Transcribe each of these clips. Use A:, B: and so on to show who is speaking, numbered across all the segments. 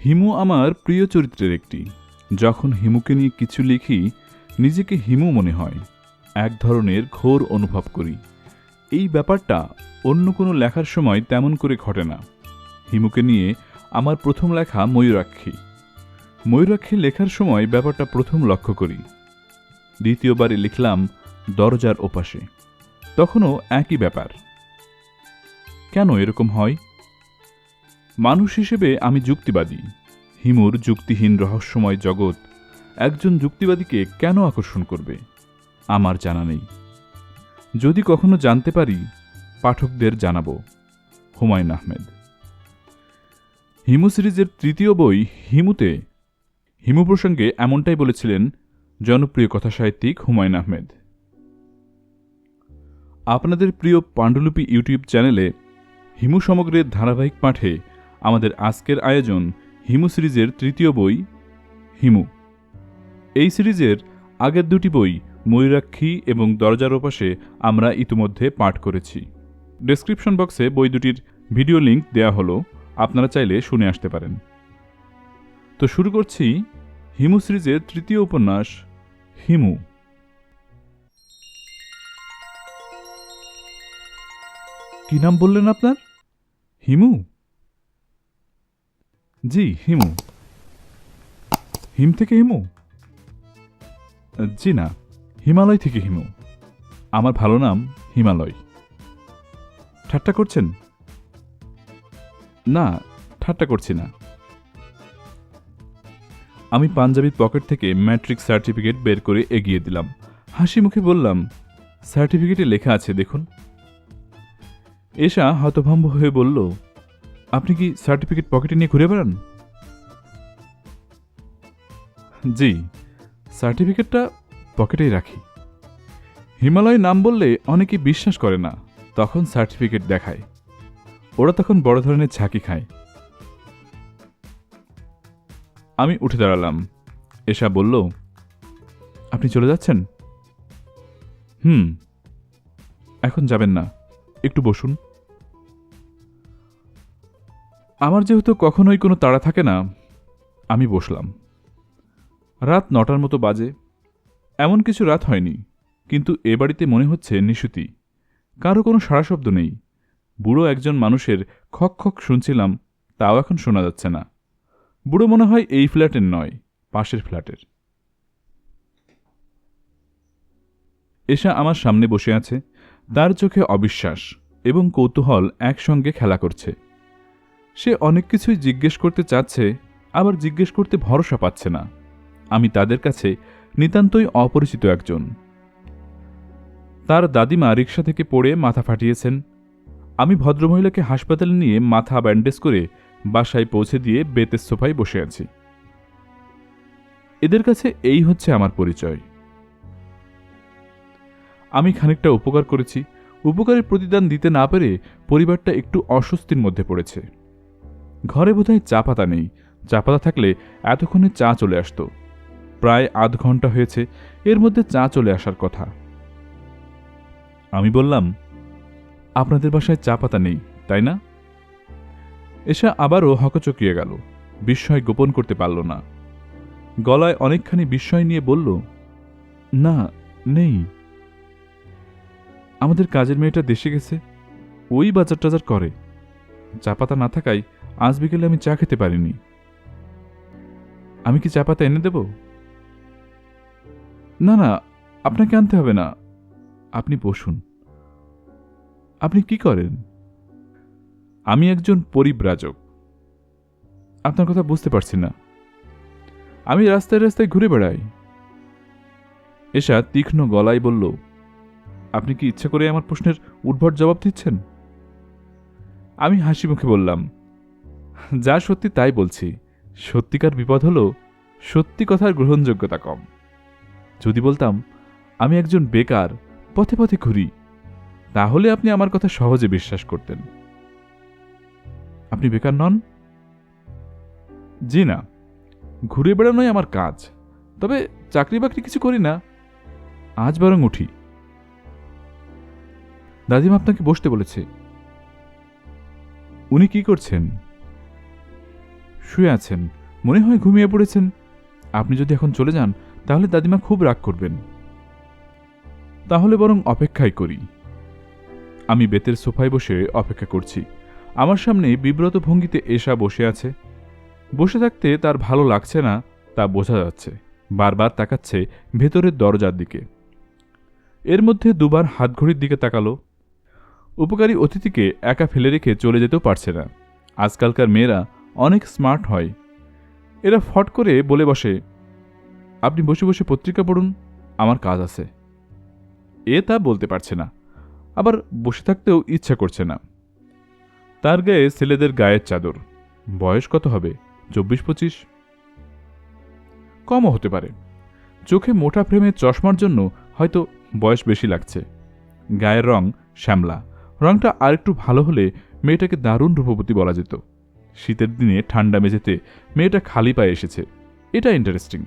A: হিমু আমার প্রিয় চরিত্রের একটি। যখন হিমুকে নিয়ে কিছু লিখি নিজেকে হিমু মনে হয়, এক ধরনের ঘোর অনুভব করি। এই ব্যাপারটা অন্য কোনো লেখার সময় তেমন করে ঘটে না। হিমুকে নিয়ে আমার প্রথম লেখা ময়ূরাক্ষী। ময়ূরাক্ষী লেখার সময় ব্যাপারটা প্রথম লক্ষ্য করি। দ্বিতীয়বারে লিখলাম দরজার ওপাশে, তখনও একই ব্যাপার। কেন এরকম হয়? মানুষ হিসেবে আমি যুক্তিবাদী। হিমুর যুক্তিহীন রহস্যময় জগৎ একজন যুক্তিবাদীকে কেন আকর্ষণ করবে আমার জানা নেই। যদি কখনো জানতে পারি পাঠকদের জানাবো। হুমায়ুন আহমেদ। হিমু সিরিজের তৃতীয় বই হিমুতে হিমু প্রসঙ্গে এমনটাই বলেছিলেন জনপ্রিয় কথাসাহিত্যিক হুমায়ুন আহমেদ। আপনাদের প্রিয় পাণ্ডুলিপি ইউটিউব চ্যানেলে হিমু সমগ্রের ধারাবাহিক পাঠে আমাদের আজকের আয়োজন হিমু সিরিজের তৃতীয় বই হিমু। এই সিরিজের আগের দুটি বই ময়ূরাক্ষী এবং দরজার ওপাশে আমরা ইতিমধ্যে পাঠ করেছি। ডেসক্রিপশন বক্সে বই দুটির ভিডিও লিংক দেয়া হলো, আপনারা চাইলে শুনে আসতে পারেন। তো শুরু করছি হিমু সিরিজের তৃতীয় উপন্যাস হিমু। কি নাম বললেন আপনার? হিমু? জি, হিমু। হিম থেকে হিমু? জি না, হিমালয় থেকে হিমু। আমার ভালো নাম হিমালয়। ঠাট্টা করছেন? না, ঠাট্টা করছি না। আমি পাঞ্জাবির পকেট থেকে ম্যাট্রিক সার্টিফিকেট বের করে এগিয়ে দিলাম। হাসি মুখে বললাম, সার্টিফিকেটে লেখা আছে দেখুন। এশা হতভম্ব হয়ে বলল, আপনি কি সার্টিফিকেট পকেটে নিয়ে ঘুরে বেড়ান? জি, সার্টিফিকেটটা পকেটেই রাখি। হিমালয় নাম বললে অনেকে বিশ্বাস করে না, তখন সার্টিফিকেট দেখায়। ওরা তখন বড় ধরনের ঝাঁকি খায়। আমি উঠে দাঁড়ালাম। এশা বলল, আপনি চলে যাচ্ছেন? এখন যাবেন না, একটু বসুন। আমার যেহেতু কখনোই কোনো তাড়া থাকে না, আমি বসলাম। রাত 9টার মতো বাজে। এমন কিছু রাত হয়নি, কিন্তু এ বাড়িতে মনে হচ্ছে নিশুতি। কারো কোনো সাড়া শব্দ নেই। বুড়ো একজন মানুষের খক খক শুনছিলাম, তাও এখন শোনা যাচ্ছে না। বুড়ো মনে হয় এই ফ্ল্যাটের নয়, পাশের ফ্ল্যাটের। এশা আমার সামনে বসে আছে। তার চোখে অবিশ্বাস এবং কৌতূহল একসঙ্গে খেলা করছে। সে অনেক কিছুই জিজ্ঞেস করতে চাচ্ছে, আবার জিজ্ঞেস করতে ভরসা পাচ্ছে না। আমি তাদের কাছে নিতান্তই অপরিচিত একজন। তার দাদিমা রিকশা থেকে পড়ে মাথা ফাটিয়েছেন। আমি ভদ্রমহিলাকে হাসপাতালে নিয়ে মাথা ব্যান্ডেজ করে বাসায় পৌঁছে দিয়ে বেতের সোফায় বসে আছি। এদের কাছে এই হচ্ছে আমার পরিচয়। আমি খানিকটা উপকার করেছি। উপকারের প্রতিদান দিতে না পেরে পরিবারটা একটু অস্বস্তির মধ্যে পড়েছে। ঘরে বোধহয় চা পাতা নেই। চা পাতা থাকলে এতক্ষণে চা চলে আসতো। প্রায় আধ ঘন্টা হয়েছে, এর মধ্যে চা চলে আসার কথা। আমি বললাম, আপনাদের বাসায় চা পাতা নেই, তাই না? এসা আবারও হকচকিয়ে গেল। বিস্ময় গোপন করতে পারল না। গলায় অনেকখানি বিস্ময় নিয়ে বলল, না, নেই। আমাদের কাজের মেয়েটা দেশে গেছে, ওই বাজার টাজার করে। চা পাতা না থাকায় আজ বিকেলে আমি চা খেতে পারিনি। আমি কি চা পাতা এনে দেব? না না, আপনাকে আনতে হবে না, আপনি বসুন। আপনি কি করেন? আমি একজন পরিব্রাজক। আপনার কথা বুঝতে পারছি না। আমি রাস্তায় রাস্তায় ঘুরে বেড়াই। এশা তীক্ষ্ণ গলায় বলল, আপনি কি ইচ্ছা করে আমার প্রশ্নের উদ্ভট জবাব দিচ্ছেন? আমি হাসি মুখে বললাম, যা সত্যি তাই বলছি। সত্যিকার বিপদ হলো সত্যি কথার গ্রহণযোগ্যতা কম। যদি বলতাম আমি একজন বেকার, পথে পথে ঘুরি, তাহলে আপনি আমার কথা সহজে বিশ্বাস করতেন। আপনি বেকার নন? জি না, ঘুরে বেড়ানোই আমার কাজ। তবে চাকরি বাকরি কিছু করি না। আজ বরং উঠি। দাদিমা আপনাকে বসতে বলেছে। উনি কি করছেন? শুয়ে আছেন, মনে হয় ঘুমিয়ে পড়েছেন। আপনি যদি এখন চলে যান তাহলে দাদিমা খুব রাগ করবেন। তাহলে বরং অপেক্ষাই করি। আমি বেতের সোফায় বসে অপেক্ষা করছি। আমার সামনে বিব্রত ভঙ্গিতে এশা বসে আছে। বসে থাকতে তার ভালো লাগছে না তা বোঝা যাচ্ছে। বারবার তাকাচ্ছে ভেতরের দরজার দিকে। এর মধ্যে দুবার হাতঘড়ির দিকে তাকালো। উপকারী অতিথিকে একা ফেলে রেখে চলে যেতেও পারছে না। আজকালকার মেয়েরা অনেক স্মার্ট হয়। এরা ফট করে বলে বসে, আপনি বসে বসে পত্রিকা পড়ুন, আমার কাজ আছে। এ তা বলতে পারছে না, আবার বসে থাকতেও ইচ্ছা করছে না। তার গায়ে ছেলেদের গায়ের চাদর। বয়স কত হবে? 24-25, কমও হতে পারে। চোখে মোটা ফ্রেমের চশমার জন্য হয়তো বয়স বেশি লাগছে। গায়ের রং শ্যামলা। রংটা আরেকটু ভালো হলে মেয়েটাকে দারুণ রূপবতী বলা যেত। শীতের দিনে ঠান্ডা মেঝেতে মেয়েটা খালি পায়ে এসেছে, এটা ইন্টারেস্টিং।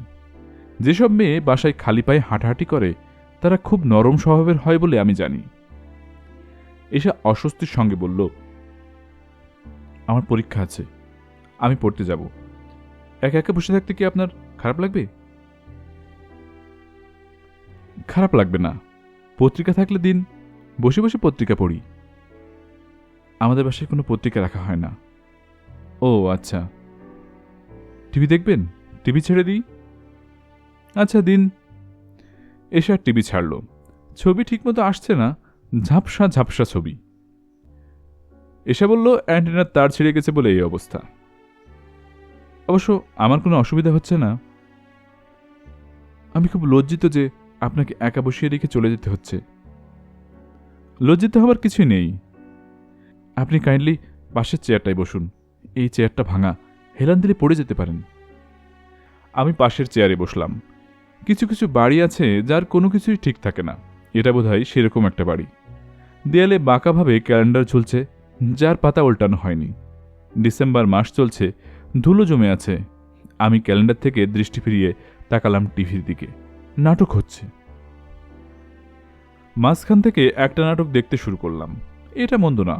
A: যেসব মেয়ে বাসায় খালি পায়ে হাঁটাহাঁটি করে তারা খুব নরম স্বভাবের হয় বলে আমি জানি। এসে অস্বস্তির সঙ্গে বলল, আমার পরীক্ষা আছে, আমি পড়তে যাব। একা একা বসে থাকতে কি আপনার খারাপ লাগবে? খারাপ লাগবে না, পত্রিকা থাকলে দিন, বসে বসে পত্রিকা পড়ি। আমাদের বাসায় কোনো পত্রিকা রাখা হয় না। ও আচ্ছা, টিভি দেখবেন? টিভি ছেড়ে দিই। আচ্ছা দিন। এসে আর টিভি ছাড়ল। ছবি ঠিকমতো আসছে না, ঝাপসা ঝাপসা ছবি। এসে বলল অ্যান্টেনার তার ছিঁড়ে গেছে বলে এই অবস্থা। অবশ্য আমার কোনো অসুবিধা হচ্ছে না। আমি খুব লজ্জিত যে আপনাকে একা বসিয়ে রেখে চলে যেতে হচ্ছে। লজ্জিত হবার কিছুই নেই। আপনি কাইন্ডলি পাশের চেয়ারটায় বসুন। এই চেয়ারটা ভাঙা, হেলান দিলে পড়ে যেতে পারেন। আমি পাশের চেয়ারে বসলাম। কিছু কিছু বাড়ি আছে যার কোনো কিছুই ঠিক থাকে না। এটা বোধহয় সেরকম একটা বাড়ি। দেয়ালে বাঁকাভাবে ক্যালেন্ডার ঝুলছে, যার পাতা উল্টানো হয়নি। ডিসেম্বর মাস চলছে, ধুলো জমে আছে। আমি ক্যালেন্ডার থেকে দৃষ্টি ফিরিয়ে তাকালাম টিভির দিকে। নাটক হচ্ছে। মাঝখান থেকে একটা নাটক দেখতে শুরু করলাম। এটা মন্দ না।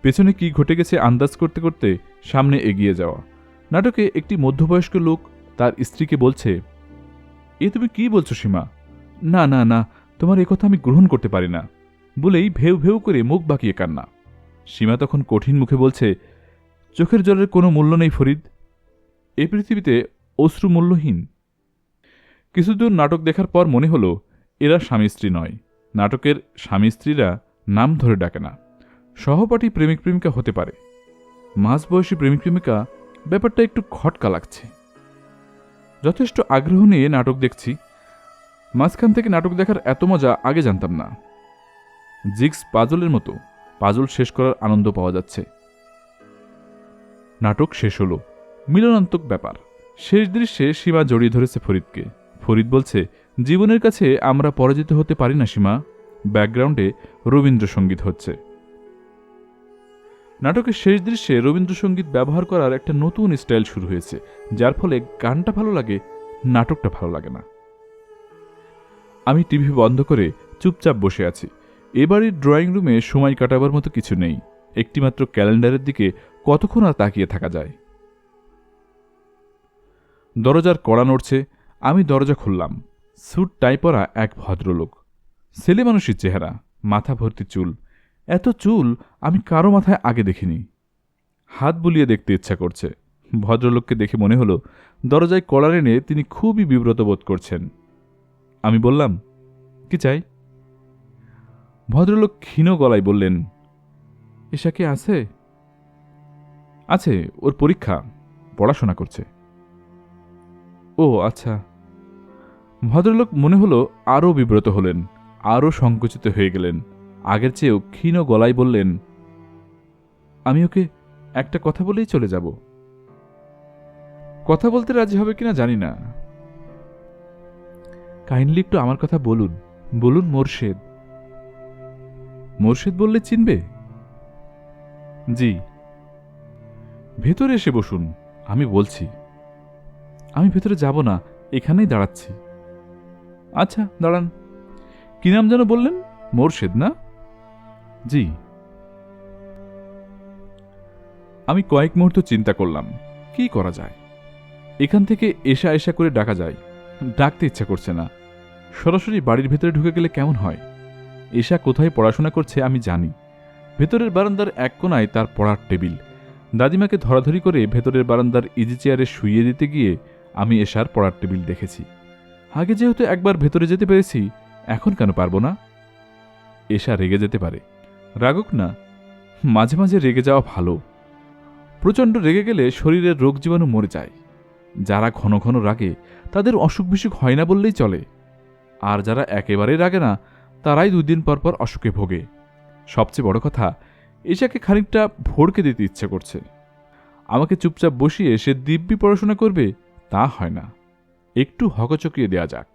A: পেছনে কি ঘটে গেছে আন্দাজ করতে করতে সামনে এগিয়ে যাওয়া। নাটকে একটি মধ্যবয়স্ক লোক তার স্ত্রীকে বলছে, এ তুমি কি বলছো সীমা? না না না, তোমার একথা আমি গ্রহণ করতে পারি না বলেই ভেউ ভেউ করে মুখ বাঁকিয়ে কান্না। সীমা তখন কঠিন মুখে বলছে, চোখের জলের কোনো মূল্য নেই ফরিদ। এ পৃথিবীতে অশ্রু মূল্যহীন। কিছুদূর নাটক দেখার পর মনে হলো এরা স্বামী স্ত্রী নয়। নাটকের স্বামী স্ত্রীরা নাম ধরে ডাকে না। সহপাঠী প্রেমিক প্রেমিকা হতে পারে। মাঝবয়সী প্রেমিক প্রেমিকা, ব্যাপারটা একটু খটকা লাগছে। যথেষ্ট আগ্রহ নিয়ে নাটক দেখছি। মাঝখান থেকে নাটক দেখার এত মজা আগে জানতাম না। জিগস পাজলের মতো পাজল শেষ করার আনন্দ পাওয়া যাচ্ছে। নাটক শেষ হলো। মিলনান্তক ব্যাপার। শেষ দৃশ্যে সীমা জড়িয়ে ধরেছে ফরিদকে। ফরিদ বলছে, জীবনের কাছে আমরা পরাজিত হতে পারি না সীমা। ব্যাকগ্রাউন্ডে রবীন্দ্রসঙ্গীত হচ্ছে। নাটকের শেষ দৃশ্যে রবীন্দ্রসঙ্গীত ব্যবহার করার একটা নতুন স্টাইল শুরু হয়েছে, যার ফলে গানটা ভালো লাগে, নাটকটা ভালো লাগে না। আমি টিভি বন্ধ করে চুপচাপ বসে আছি। এবারের ড্রয়িং রুমে সময় কাটাবার মতো কিছু নেই। একটিমাত্র ক্যালেন্ডারের দিকে কতক্ষণ আর তাকিয়ে থাকা যায়। দরজার কড়া নড়ছে। আমি দরজা খুললাম। স্যুট টাই পরা এক ভদ্রলোক। ছেলে মানুষের চেহারা, মাথা ভর্তি চুল। এত চুল আমি কারো মাথায় আগে দেখিনি। হাত বুলিয়ে দেখতে ইচ্ছা করছে। ভদ্রলোককে দেখে মনে হলো দরজায় কড়া এনে তিনি খুবই বিব্রত বোধ করছেন। আমি বললাম, কি চাই? ভদ্রলোক ক্ষীণ গলায় বললেন, এসা কি আছে? আছে, ওর পরীক্ষা, পড়াশোনা করছে। ও আচ্ছা। ভদ্রলোক মনে হলো আরও বিব্রত হলেন, আরও সংকুচিত হয়ে গেলেন। আগের চেয়েও ক্ষীণ গলায় বললেন, আমি ওকে একটা কথা বলেই চলে যাব। কথা বলতে রাজি হবে কিনা জানি না। কাইন্ডলি একটু আমার কথা বলুন, বলুন মোরশেদ। মোরশেদ বললে চিনবে? জি। ভেতরে এসে বসুন, আমি বলছি। আমি ভেতরে যাব না, এখানেই দাঁড়াচ্ছি। আচ্ছা দাঁড়ান। কি নাম যেন বললেন? মোরশেদ না? জি। আমি কয়েক মুহূর্ত চিন্তা করলাম, কি করা যায়? এখান থেকে এসা এসা করে ডাকা যায়, ডাকতে ইচ্ছা করছে না। সরাসরি বাড়ির ভেতরে ঢুকে গেলে কেমন হয়? এসা কোথায় পড়াশোনা করছে আমি জানি। ভেতরের বারান্দার এক কোণায় তার পড়ার টেবিল। দাদিমাকে ধরাধরি করে ভেতরের বারান্দার ইজি চেয়ারে শুইয়ে দিতে গিয়ে আমি এশার পড়ার টেবিল দেখেছি। আগে যেহেতু একবার ভেতরে যেতে পেরেছি, এখন কেন পারবো না? এশা রেগে যেতে পারে, রাগুক না। মাঝে মাঝে রেগে যাওয়া ভালো। প্রচণ্ড রেগে গেলে শরীরের রোগ জীবাণু মরে যায়। যারা ঘন ঘন রাগে তাদের অসুখ বিসুখ হয় না বললেই চলে, আর যারা একেবারেই রাগে না তারাই 2 দিন পর পর অসুখে ভোগে। সবচেয়ে বড় কথা, এশাকে খানিকটা ভড়কে দিতে ইচ্ছে করছে। আমাকে চুপচাপ বসিয়ে সে দিব্যি পড়াশোনা করবে তা হয় না, একটু হকচকিয়ে দেয়া যাক।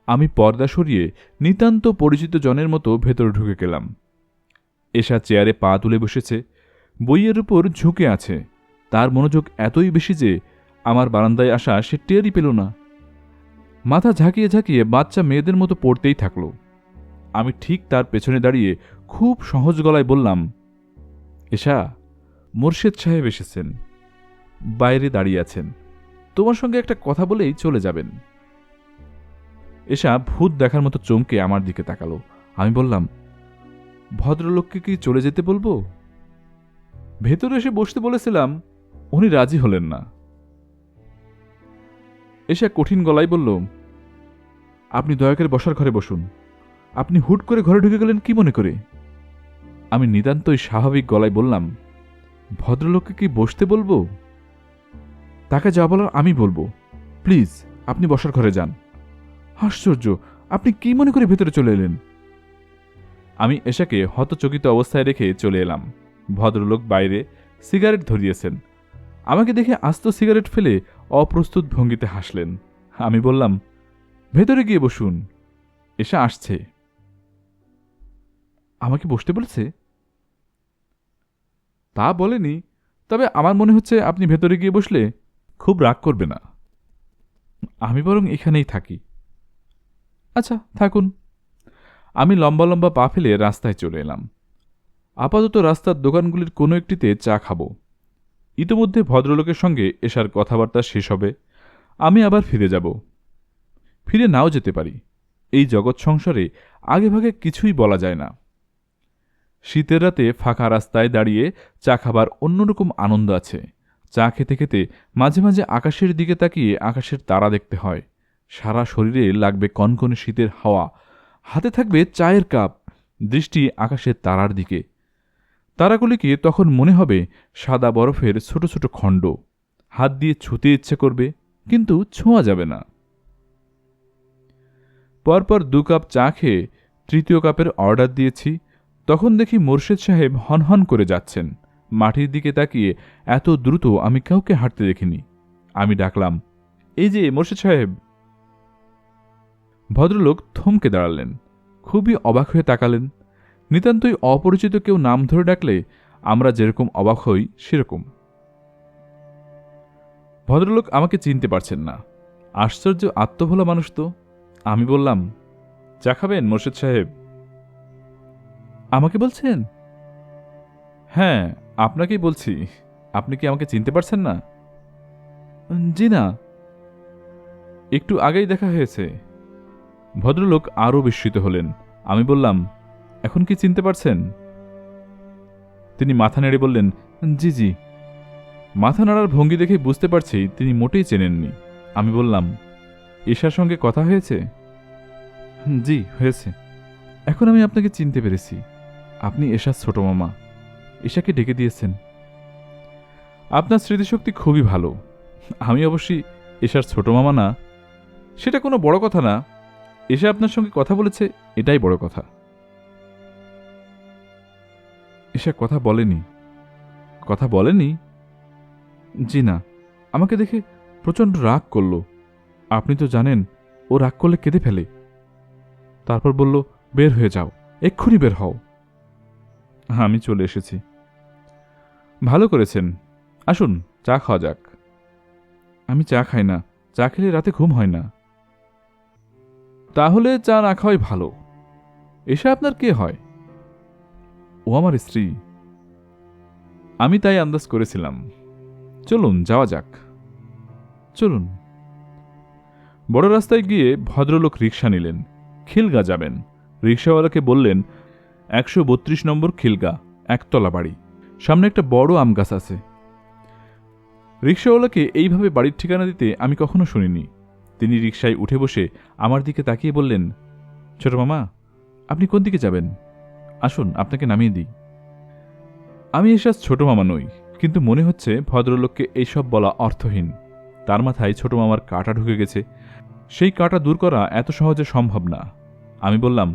A: আমি পর্দা সরিয়ে নিতান্ত পরিচিত জনের মতো ভেতরে ঢুকে গেলাম। এশা চেয়ারে পা তুলে বসেছে, বইয়ের উপর ঝুঁকে আছে। তার মনোযোগ এতই বেশি যে আমার বারান্দায় আসা সে টেরই পেল না। মাথা ঝাঁকিয়ে ঝাঁকিয়ে বাচ্চা মেয়েদের মতো পড়তেই থাকল। আমি ঠিক তার পেছনে দাঁড়িয়ে খুব সহজ গলায় বললাম, এশা, মোরশেদ সাহেব এসেছেন, বাইরে দাঁড়িয়ে আছেন, তোমার সঙ্গে একটা কথা বলেই চলে যাবেন। এশা ভূত দেখার মতো চমকে আমার দিকে তাকালো। আমি বললাম, ভদ্রলোককে কি চলে যেতে বলবো? ভেতরে এসে বসতে বলেছিলাম, উনি রাজি হলেন না। এশা কঠিন গলায় বলল, আপনি দয়া করে বসার ঘরে বসুন। আপনি হুট করে ঘরে ঢুকে গেলেন কি মনে করে? আমি নিতান্তই স্বাভাবিক গলায় বললাম, ভদ্রলোককে কি বসতে বলবো? তাকে যা বলার আমি বলবো। প্লিজ আপনি বসার ঘরে যান। আশ্চর্য, আপনি কি মনে করে ভেতরে চলে এলেন? আমি এশাকে হতচকিত অবস্থায় রেখে চলে এলাম। ভদ্রলোক বাইরে সিগারেট ধরিয়েছেন। আমাকে দেখে আস্ত সিগারেট ফেলে অপ্রস্তুত ভঙ্গিতে হাসলেন। আমি বললাম, ভেতরে গিয়ে বসুন, এশা আসছে। আমাকে বসতে বলেছে? তা বলেনি, তবে আমার মনে হচ্ছে আপনি ভেতরে গিয়ে বসলে খুব রাগ করবে না। আমি বরং এখানেই থাকি। আচ্ছা থাকুন। আমি লম্বা লম্বা পা ফেলে রাস্তায় চলে এলাম। আপাতত রাস্তার দোকানগুলির কোনো একটিতে চা খাব। ইতোমধ্যে ভদ্রলোকের সঙ্গে এশার কথাবার্তা শেষ হবে। আমি আবার ফিরে যাব, ফিরে নাও যেতে পারি। এই জগৎ সংসারে আগেভাগে কিছুই বলা যায় না। শীতের রাতে ফাঁকা রাস্তায় দাঁড়িয়ে চা খাবার অন্যরকম আনন্দ আছে। চা খেতে খেতে মাঝে মাঝে আকাশের দিকে তাকিয়ে আকাশের তারা দেখতে হয়। সারা শরীরে লাগবে কনকনে শীতের হাওয়া, হাতে থাকবে চায়ের কাপ, দৃষ্টি আকাশের তারার দিকে। তারাগুলিকে তখন মনে হবে সাদা বরফের ছোট ছোট খণ্ড। হাত দিয়ে ছুঁতে ইচ্ছে করবে, কিন্তু ছোঁয়া যাবে না। পরপর 2 কাপ চা খেয়ে 3য় কাপের অর্ডার দিয়েছি। তখন দেখি মোরশেদ সাহেব হনহন করে যাচ্ছেন। মাটির দিকে তাকিয়ে এত দ্রুত আমি কাউকে হাঁটতে দেখিনি। আমি ডাকলাম, এই যে মোরশেদ সাহেব। ভদ্রলোক থমকে দাঁড়ালেন, খুবই অবাক হয়ে তাকালেন। নিতান্তই অপরিচিত কেউ নাম ধরে ডাকলে আমরা যেরকম অবাক হই সেরকম। ভদ্রলোক আমাকে চিনতে পারছেন না। আশ্চর্য আত্মভোলা মানুষ তো। আমি বললাম, চা খাবেন মোরশেদ সাহেব? আমাকে বলছেন? হ্যাঁ, আপনাকেই বলছি। আপনি কি আমাকে চিনতে পারছেন না? জি না, একটু আগেই দেখা হয়েছে। ভদ্রলোক আরও বিস্মিত হলেন। আমি বললাম, এখন কি চিনতে পারছেন? তিনি মাথা নেড়ে বললেন, জি জি। মাথা নাড়ার ভঙ্গি দেখে বুঝতে পারছি তিনি মোটেই চেনেননি। আমি বললাম, এশার সঙ্গে কথা হয়েছে? জি হয়েছে। এখন আমি আপনাকে চিনতে পেরেছি। আপনি এশার ছোট মামা। এশাকে ডেকে দিয়েছেন। আপনার স্মৃতিশক্তি খুবই ভালো। আমি অবশ্যই এশার ছোট মামা না, সেটা কোনো বড় কথা না। এশা আপনার সঙ্গে কথা বলেছে, এটাই বড় কথা। এশা কথা বলেনি? কথা বলেনি? জি না, আমাকে দেখে প্রচণ্ড রাগ করল। আপনি তো জানেন ও রাগ করলে কেঁদে ফেলে। তারপর বলল, বের হয়ে যাও, এক্ষুনি বের হও। আমি চলে এসেছি। ভালো করেছেন, আসুন চা খাওয়া যাক। আমি চা খাই না, চা খেলে রাতে ঘুম হয় না। তাহলে চা না খাওয়াই ভালো। এসে আপনার কে হয়? ও আমার স্ত্রী। আমি তাই আন্দাজ করেছিলাম। চলুন যাওয়া যাক। চলুন। বড় রাস্তায় গিয়ে ভদ্রলোক রিকশা নিলেন। খিলগা যাবেন। রিকশাওয়ালাকে বললেন 132 নম্বর খিলগা, একতলা বাড়ি, সামনে একটা বড় আম গাছ আছে। রিকশাওয়ালাকে এইভাবে বাড়ির ঠিকানা দিতে আমি কখনো শুনিনি। তিনি রিকশায় উঠে বসে আমার দিকে তাকিয়ে বললেন, ছোট মামা, আপনি কোন দিকে যাবেন? আসুন আপনাকে নামিয়ে দিই। আমি এসব ছোট মামা নই, কিন্তু মনে হচ্ছে ভদ্রলোককে এইসব বলা অর্থহীন। তার মাথায় ছোট মামার কাঁটা ঢুকে গেছে। সেই কাঁটা দূর করা এত সহজে সম্ভব না। আমি বললাম,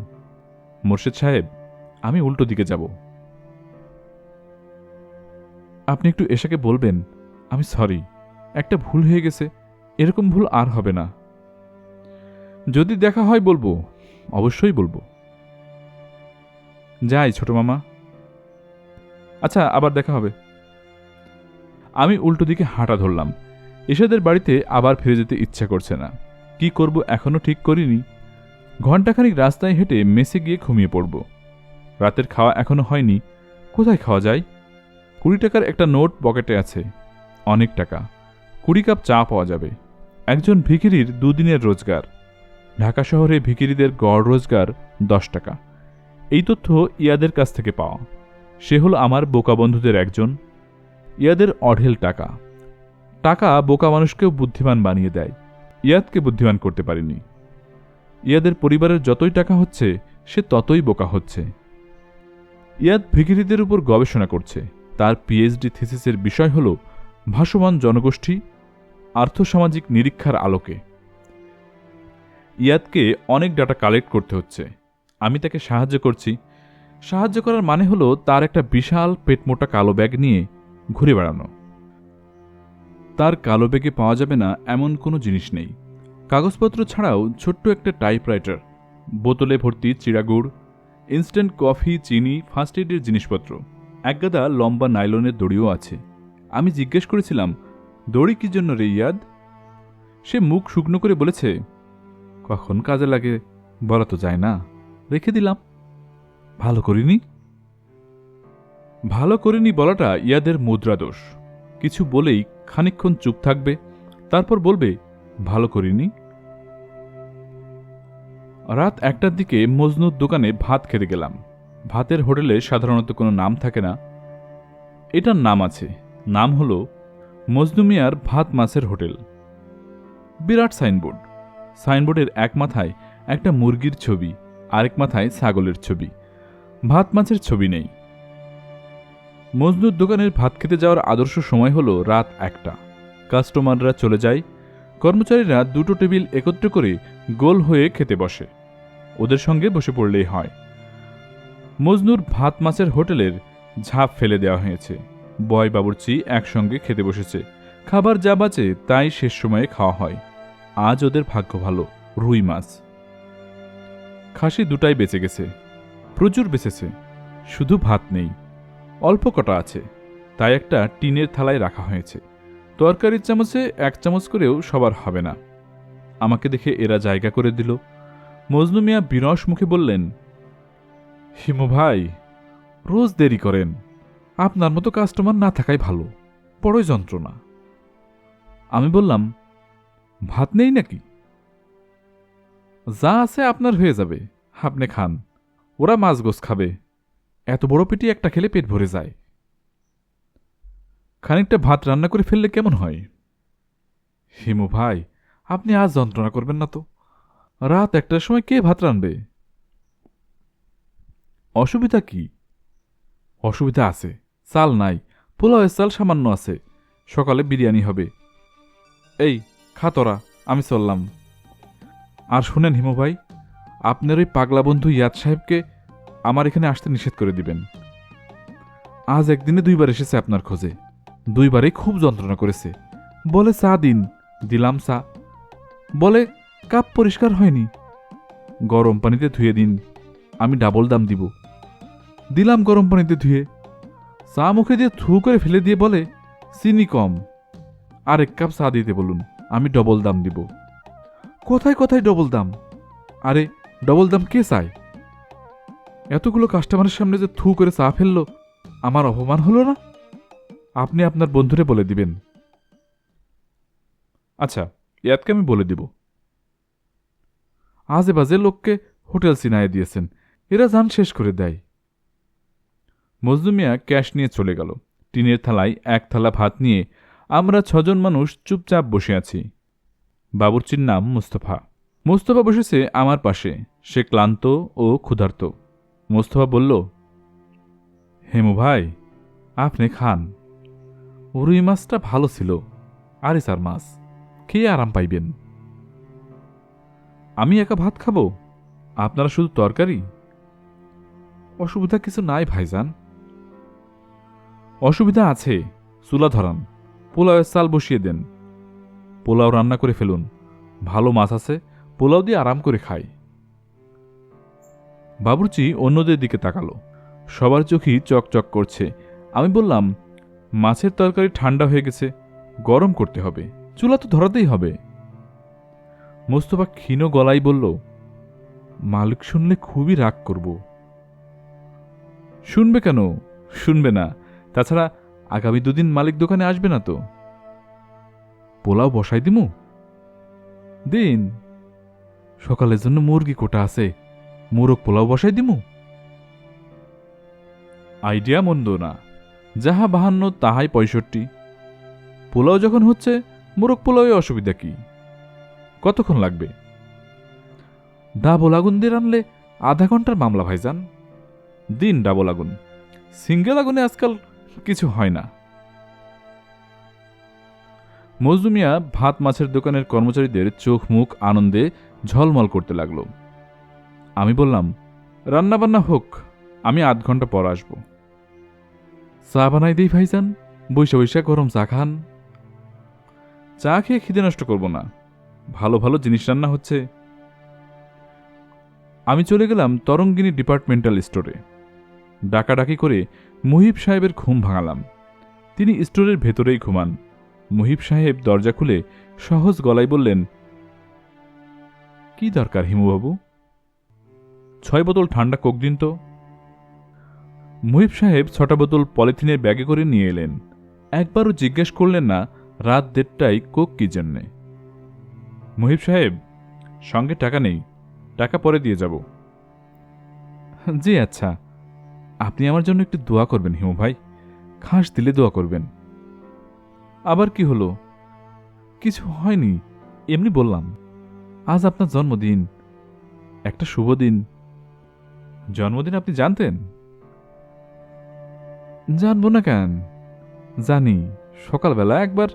A: মোর্শেদ সাহেব, আমি উল্টো দিকে যাব। আপনি একটু এশাকে বলবেন আমি সরি, একটা ভুল হয়ে গেছে, এরকম ভুল আর হবে না। যদি দেখা হয় বলবো, অবশ্যই বলবো। যাই ছোট মামা। আচ্ছা, আবার দেখা হবে। আমি উল্টো দিকে হাঁটা ধরলাম। এশাদের বাড়িতে আবার ফিরে যেতে ইচ্ছা করছে না। কি করব এখনো ঠিক করিনি। ঘণ্টাখানিক রাস্তায় হেঁটে মেসে গিয়ে ঘুমিয়ে পড়ব। রাতের খাওয়া এখনো হয়নি। কোথায় খাওয়া যায়? 20 টাকার একটা নোট পকেটে আছে। অনেক টাকা। 20 কাপ চা পাওয়া যাবে। একজন ভিখিরির 2 দিনের রোজগার। ঢাকা শহরে ভিখিরিদের গড় রোজগার 10 টাকা। এই তথ্য ইয়াদের কাছ থেকে পাওয়া। সে হল আমার বোকা বন্ধুদের একজন। ইয়াদের অঢেল টাকা। টাকা বোকা মানুষকেও বুদ্ধিমান বানিয়ে দেয়। ইয়াদকে বুদ্ধিমান করতে পারিনি। ইয়াদের পরিবারের যতই টাকা হচ্ছে, সে ততই বোকা হচ্ছে। ইয়াদ ভিখিরিদের উপর গবেষণা করছে। তার পিএইচডি থিসিসের বিষয় হল ভাসমান জনগোষ্ঠী আর্থসামাজিক নিরীক্ষার আলোকে। ইয়াদকে অনেক ডাটা কালেক্ট করতে হচ্ছে। আমি তাকে সাহায্য করছি। সাহায্য করার মানে হলো তার একটা বিশাল পেটমোটা কালো ব্যাগ নিয়ে ঘুরে বেড়ানো। তার কালো ব্যাগে পাওয়া যাবে না এমন কোনো জিনিস নেই। কাগজপত্র ছাড়াও ছোট্ট একটা টাইপরাইটার, বোতলে ভর্তি চিড়াগুড়, ইনস্ট্যান্ট কফি, চিনি, ফার্স্ট এইডের জিনিসপত্র, একগাদা লম্বা নাইলনের দড়িও আছে। আমি জিজ্ঞেস করেছিলাম, দড়ি কি জন্য রে ইয়াদ? সে মুখ শুকনো করে বলেছে, কখন কাজে লাগে বলা তো যায় না, রেখে দিলাম। ভালো করিনি। ভালো করিনি বলাটা ইয়াদের মুদ্রা দোষ। কিছু বলেই খানিকক্ষণ চুপ থাকবে, তারপর বলবে, ভালো করিনি। রাত 1টার দিকে মজনুর দোকানে ভাত খেতে গেলাম। ভাতের হোটেলে সাধারণত কোনো নাম থাকে না। এটার নাম আছে। নাম হল মজনু মিয়ার ভাত মাছের হোটেল। বিরাট সাইনবোর্ড। সাইনবোর্ডের এক মাথায় একটা মুরগির ছবি, আরেক মাথায় ছাগলের ছবি। ভাত মাছের ছবি নেই। মজনুর দোকানের ভাত খেতে যাওয়ার আদর্শ সময় হল রাত 1টা। কাস্টমাররা চলে যায়। কর্মচারীরা 2টো টেবিল একত্র করে গোল হয়ে খেতে বসে। ওদের সঙ্গে বসে পড়লেই হয়। মজনুর ভাত মাছের হোটেলের ঝাঁপ ফেলে দেওয়া হয়েছে। বয় বাবুর্চি একসঙ্গে খেতে বসেছে। খাবার যা বাঁচে তাই শেষ সময়ে খাওয়া হয়। আজ ওদের ভাগ্য ভালো, রুই মাছ। খাসি 2টাই বেঁচে গেছে। প্রচুর বেঁচেছে। শুধু ভাত নেই। অল্প কটা আছে, তাই একটা টিনের থালায় রাখা হয়েছে। তরকারির চামচে 1 চামচ করেও সবার হবে না। আমাকে দেখে এরা জায়গা করে দিল। মজনু মিয়া বিরস মুখে বললেন, হিমু ভাই, রোজ দেরি করেন। আপনার মতো কাস্টমার না থাকাই ভালো, বড়ই যন্ত্রণা। আমি বললাম, ভাত নেই নাকি? যা আছে আপনার হয়ে যাবে, আপনি খান। ওরা মাছ গোছ খাবে। এত বড় পেটি একটা খেলে পেট ভরে যায়। খানিকটা ভাত রান্না করে ফেললে কেমন হয়? হিমু ভাই, আপনি আজ যন্ত্রণা করবেন না তো? রাত 1টার সময় কে ভাত রানবে? অসুবিধা কি? অসুবিধা আছে। চাল নাই, পোলাওয়ের চাল সামান্য আছে। সকালে বিরিয়ানি হবে। এই খা তোরা, আমি চললাম। আর শুনেন হিমু ভাই, আপনার ওই পাগলা বন্ধু ইয়াদ সাহেবকে আমার এখানে আসতে নিষেধ করে দিবেন। আজ একদিনে 2বার এসেছে আপনার খোঁজে। 2বারই খুব যন্ত্রণা করেছে। বলে চা দিন, দিলাম চা। বলে কাপ পরিষ্কার হয়নি, গরম পানিতে ধুয়ে দিন, আমি ডাবল দাম দিব। দিলাম গরম পানিতে ধুয়ে। চা মুখে দিয়ে থু করে ফেলে দিয়ে বলে, চিনি কম, 1 কাপ চা দিতে বলুন, আমি ডবল দাম দিব। কোথায় কোথায় ডবল দাম? আরে ডবল দাম কে চায়? এতগুলো কাস্টমারের সামনে যে থু করে চা ফেললো, আমার অপমান হলো না? আপনি আপনার বন্ধুরে বলে দিবেন। আচ্ছা, ইয়াদকে আমি বলে দিব। আজে বাজে লোককে হোটেল চিনায় দিয়েছেন, এরা যান শেষ করে দেয়। মজনু মিয়া ক্যাশ নিয়ে চলে গেল। টিনের থালায় এক থালা ভাত নিয়ে আমরা 6 জন মানুষ চুপচাপ বসে আছি। বাবুর্চির নাম মোস্তফা। মোস্তফা বসেছে আমার পাশে। সে ক্লান্ত ও ক্ষুধার্ত। মোস্তফা বলল, হেমু ভাই, আপনি খান। রুই মাছটা ভালো ছিল, আরে স্যার মাছ খেয়ে আরাম পাইবেন। আমি একা ভাত খাবো, আপনারা শুধু তরকারি? অসুবিধা কিছু নাই ভাইজান। অসুবিধা আছে, চুলা ধরান, পোলাওয়ের চাল বসিয়ে দেন, পোলাও রান্না করে ফেলুন, ভালো মাছ আছে, পোলাও দিয়ে আরাম করে খাই। বাবুর্চি অন্যদের দিকে তাকালো। সবার চোখই চকচক করছে। আমি বললাম, মাছের তরকারি ঠান্ডা হয়ে গেছে, গরম করতে হবে, চুলা তো ধরাতেই হবে। মোস্তফা ক্ষীণ গলায় বলল, মালিক শুনলে খুবই রাগ করব। শুনবে কেন? শুনবে না। তাছাড়া আগামী 2 দিন মালিক দোকানে আসবে না তো। পোলাও বসাই দিমু? দিন। সকালের জন্য মুরগি কোটা আছে, মোরগ পোলাও বসাই দিমু? আইডিয়া মন্দ না, যাহা 52 তাহাই 65। পোলাও যখন হচ্ছে, মোরগ পোলাওয়ে অসুবিধা কি? কতক্ষণ লাগবে? ডাবল আগুন দিয়ে রানলে আধা ঘন্টার মামলা ভাইজান। দিন ডাবল আগুন, সিঙ্গেল আগুনে আজকাল কিছু হয় না। মজনু মিয়া ভাত মাছের দোকানের কর্মচারীদের চোখ মুখ আনন্দে ঝলমল করতে লাগল। আমি বললাম, রান্নাবান্না হোক, আমি আধ ঘন্টা পর আসব। চা বানাই দিই ভাইজান, বৈশা বৈশা গরম চা খান। চা খেয়ে খিদে নষ্ট করব না, ভালো ভালো জিনিস রান্না হচ্ছে। আমি চলে গেলাম তরঙ্গিনী ডিপার্টমেন্টাল স্টোরে। ডাকাডাকি করে মুহিব সাহেবের ঘুম ভাঙালাম। তিনি স্টোরের ভেতরেই ঘুমান। মুহিব সাহেব দরজা খুলে সহজ গলায় বললেন, কি দরকার হিমুবাবু? 6 বোতল ঠান্ডা কোক দিন তো। মুহিব সাহেব 6টা বোতল পলিথিনের ব্যাগে করে নিয়ে এলেন। একবারও জিজ্ঞেস করলেন না রাত 1:30টায় কোক কি জন্যে। মুহিব সাহেব, সঙ্গে টাকা নেই, টাকা পরে দিয়ে যাব। জি আচ্ছা, আপনি আমার জন্য একটু দোয়া করবেন হিমু ভাই, খাস দিলে দোয়া করবেন। আবার কি হলো? কিছু হয়নি, এমনি বললাম। আজ আপনার জন্মদিন, একটা শুভ দিন। জন্মদিন আপনি জানতেন? জানবো না কেন, জানি। সকালবেলা একবার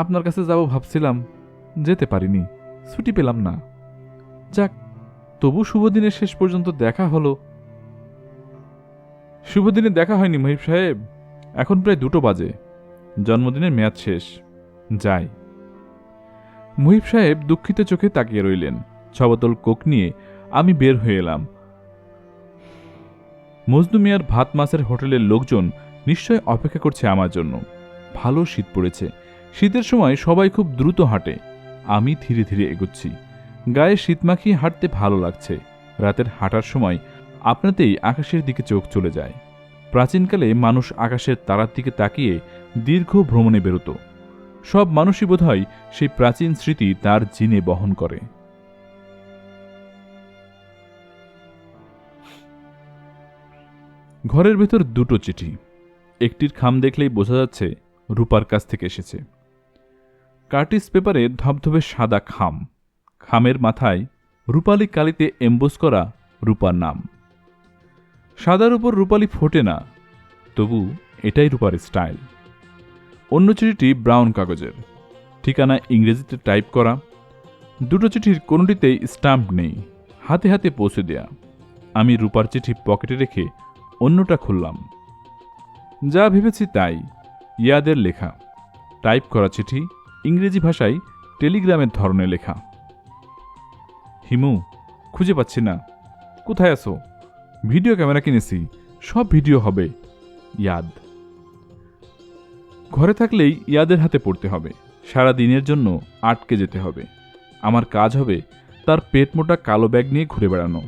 A: আপনার কাছে যাব ভাবছিলাম, যেতে পারিনি, ছুটি পেলাম না। যাক, তবু শুভ দিনের শেষ পর্যন্ত দেখা হলো। শুভ দিনে দেখা হয়নি মহিব সাহেব, এখন প্রায় 2টো বাজে, জন্মদিনের মেয়াদ শেষ, যাই। মুহিব সাহেব দুঃখিত চোখে তাকিয়ে রইলেন। 6 বোতল কোক নিয়ে আমি বের হয়ে এলাম। মজনু মিয়ার ভাত মাছের হোটেলের লোকজন নিশ্চয় অপেক্ষা করছে আমার জন্য। ভালো শীত পড়েছে, শীতের সময় সবাই খুব দ্রুত হাঁটে, আমি ধীরে ধীরে এগোচ্ছি। গায়ে শীত মাখিয়ে হাঁটতে ভালো লাগছে। রাতের হাঁটার সময় আপনাতেই আকাশের দিকে চোখ চলে যায়। প্রাচীনকালে মানুষ আকাশের তারার দিকে তাকিয়ে দীর্ঘ ভ্রমণে বেরোত। সব মানুষই বোধহয় সেই প্রাচীন স্মৃতি তার জিনে বহন করে। ঘরের ভেতর 2টো চিঠি। একটির খাম দেখলেই বোঝা যাচ্ছে রূপার কাছ থেকে এসেছে। কার্টিস পেপারে ধবধবে সাদা খাম, খামের মাথায় রূপালি কালিতে এমবোস করা রূপার নাম। সাদার উপর রূপালি ফোটে না, তবু এটাই রূপার স্টাইল। অন্য চিঠিটি ব্রাউন কাগজের, ঠিকানা ইংরেজিতে টাইপ করা। 2টো চিঠির কোনোটিতেই স্ট্যাম্প নেই, হাতে হাতে পৌঁছে দেয়া। আমি রূপার চিঠি পকেটে রেখে অন্যটা খুললাম। যা ভেবেছি তাই, ইয়াদের লেখা, টাইপ করা চিঠি, ইংরেজি ভাষায় টেলিগ্রামের ধরনে লেখা। হিমু, খুঁজে পাচ্ছি না, কোথায় আছো? ভিডিও ক্যামেরা কিনেছি, সব ভিডিও হবে। ইয়াদ। ঘরে থাকলেই ইয়াদের হাতে পড়তে হবে, সারা দিনের জন্য আটকে যেতে হবে। আমার কাজ হবে তার পেট মোটা কালো ব্যাগ নিয়ে ঘুরে বেড়ানো।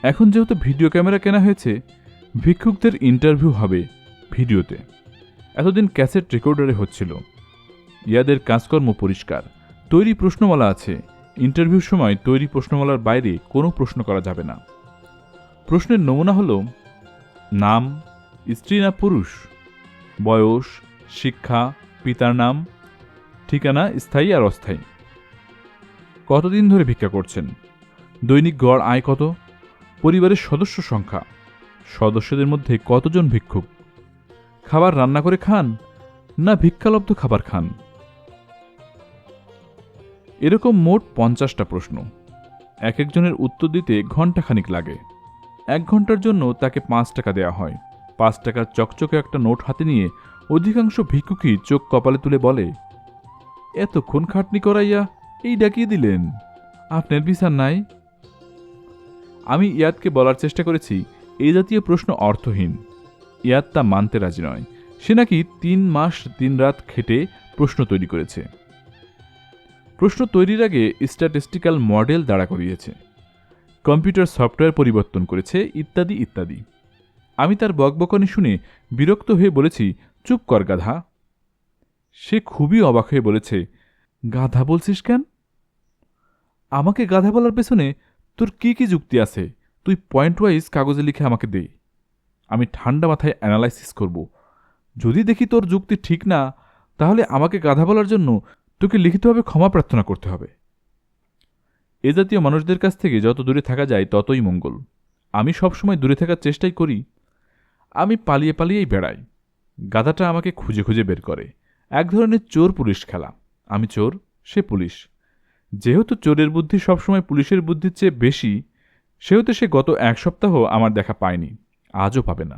A: এখন যেহেতু ভিডিও ক্যামেরা কেনা হয়েছে, ভিক্ষুকদের ইন্টারভিউ হবে ভিডিওতে। এতদিন ক্যাসেট রেকর্ডারে হচ্ছিল। ইয়াদের কাজকর্ম পরিষ্কার, তৈরি প্রশ্নমালা আছে। ইন্টারভিউর সময় তৈরি প্রশ্নমালার বাইরে কোনো প্রশ্ন করা যাবে না। প্রশ্নের নমুনা হল নাম, স্ত্রী না পুরুষ, বয়স, শিক্ষা, পিতার নাম, ঠিকানা স্থায়ী আর অস্থায়ী, কতদিন ধরে ভিক্ষা করছেন, দৈনিক গড় আয় কত, পরিবারের সদস্য সংখ্যা, সদস্যদের মধ্যে কতজন ভিক্ষুক, খাবার রান্না করে খান না ভিক্ষালব্ধ খাবার খান। এরকম মোট 50টা প্রশ্ন। এক একজনের উত্তর দিতে ঘণ্টাখানিক লাগে। 1 ঘন্টার জন্য তাকে 5 টাকা দেয়া হয়। 5 টাকার চকচকে একটা নোট হাতে নিয়ে অধিকাংশ ভিক্ষুকই চোখ কপালে তুলে বলে, এতক্ষণ খাটনি করাইয়া এই ডাকিয়ে দিলেন, আপনার বিচার নাই? আমি ইয়াদকে বলার চেষ্টা করেছি এই জাতীয় প্রশ্ন অর্থহীন। ইয়াদ তা মানতে রাজি নয়। সে নাকি 3 মাস 3 রাত খেটে প্রশ্ন তৈরি করেছে। প্রশ্ন তৈরির আগে স্ট্যাটিস্টিক্যাল মডেল দাঁড়া করিয়েছে, কম্পিউটার সফটওয়্যার পরিবর্তন করেছে, ইত্যাদি ইত্যাদি। আমি তার বকবকানি শুনে বিরক্ত হয়ে বলেছি, চুপ কর গাধা। সে খুবই অবাক হয়ে বলেছে, গাধা বলছিস কেন? আমাকে গাধা বলার পেছনে তোর কি কি যুক্তি আছে? তুই পয়েন্ট ওয়াইজ কাগজে লিখে আমাকে দে, আমি ঠান্ডা মাথায় অ্যানালাইসিস করব। যদি দেখি তোর যুক্তি ঠিক না, তাহলে আমাকে গাধা বলার জন্য তোকে লিখিতভাবে ক্ষমা প্রার্থনা করতে হবে। এ জাতীয় মানুষদের কাছ থেকে যত দূরে থাকা যায় ততই মঙ্গল। আমি সবসময় দূরে থাকার চেষ্টাই করি। আমি পালিয়ে পালিয়েই বেড়াই। গাধাটা আমাকে খুঁজে খুঁজে বের করে। এক ধরনের চোর পুলিশ খেলা। আমি চোর, সে পুলিশ। যেহেতু চোরের বুদ্ধি সবসময় পুলিশের বুদ্ধির চেয়ে বেশি, সেহেতু সে গত 1 সপ্তাহ আমার দেখা পায়নি, আজও পাবে না।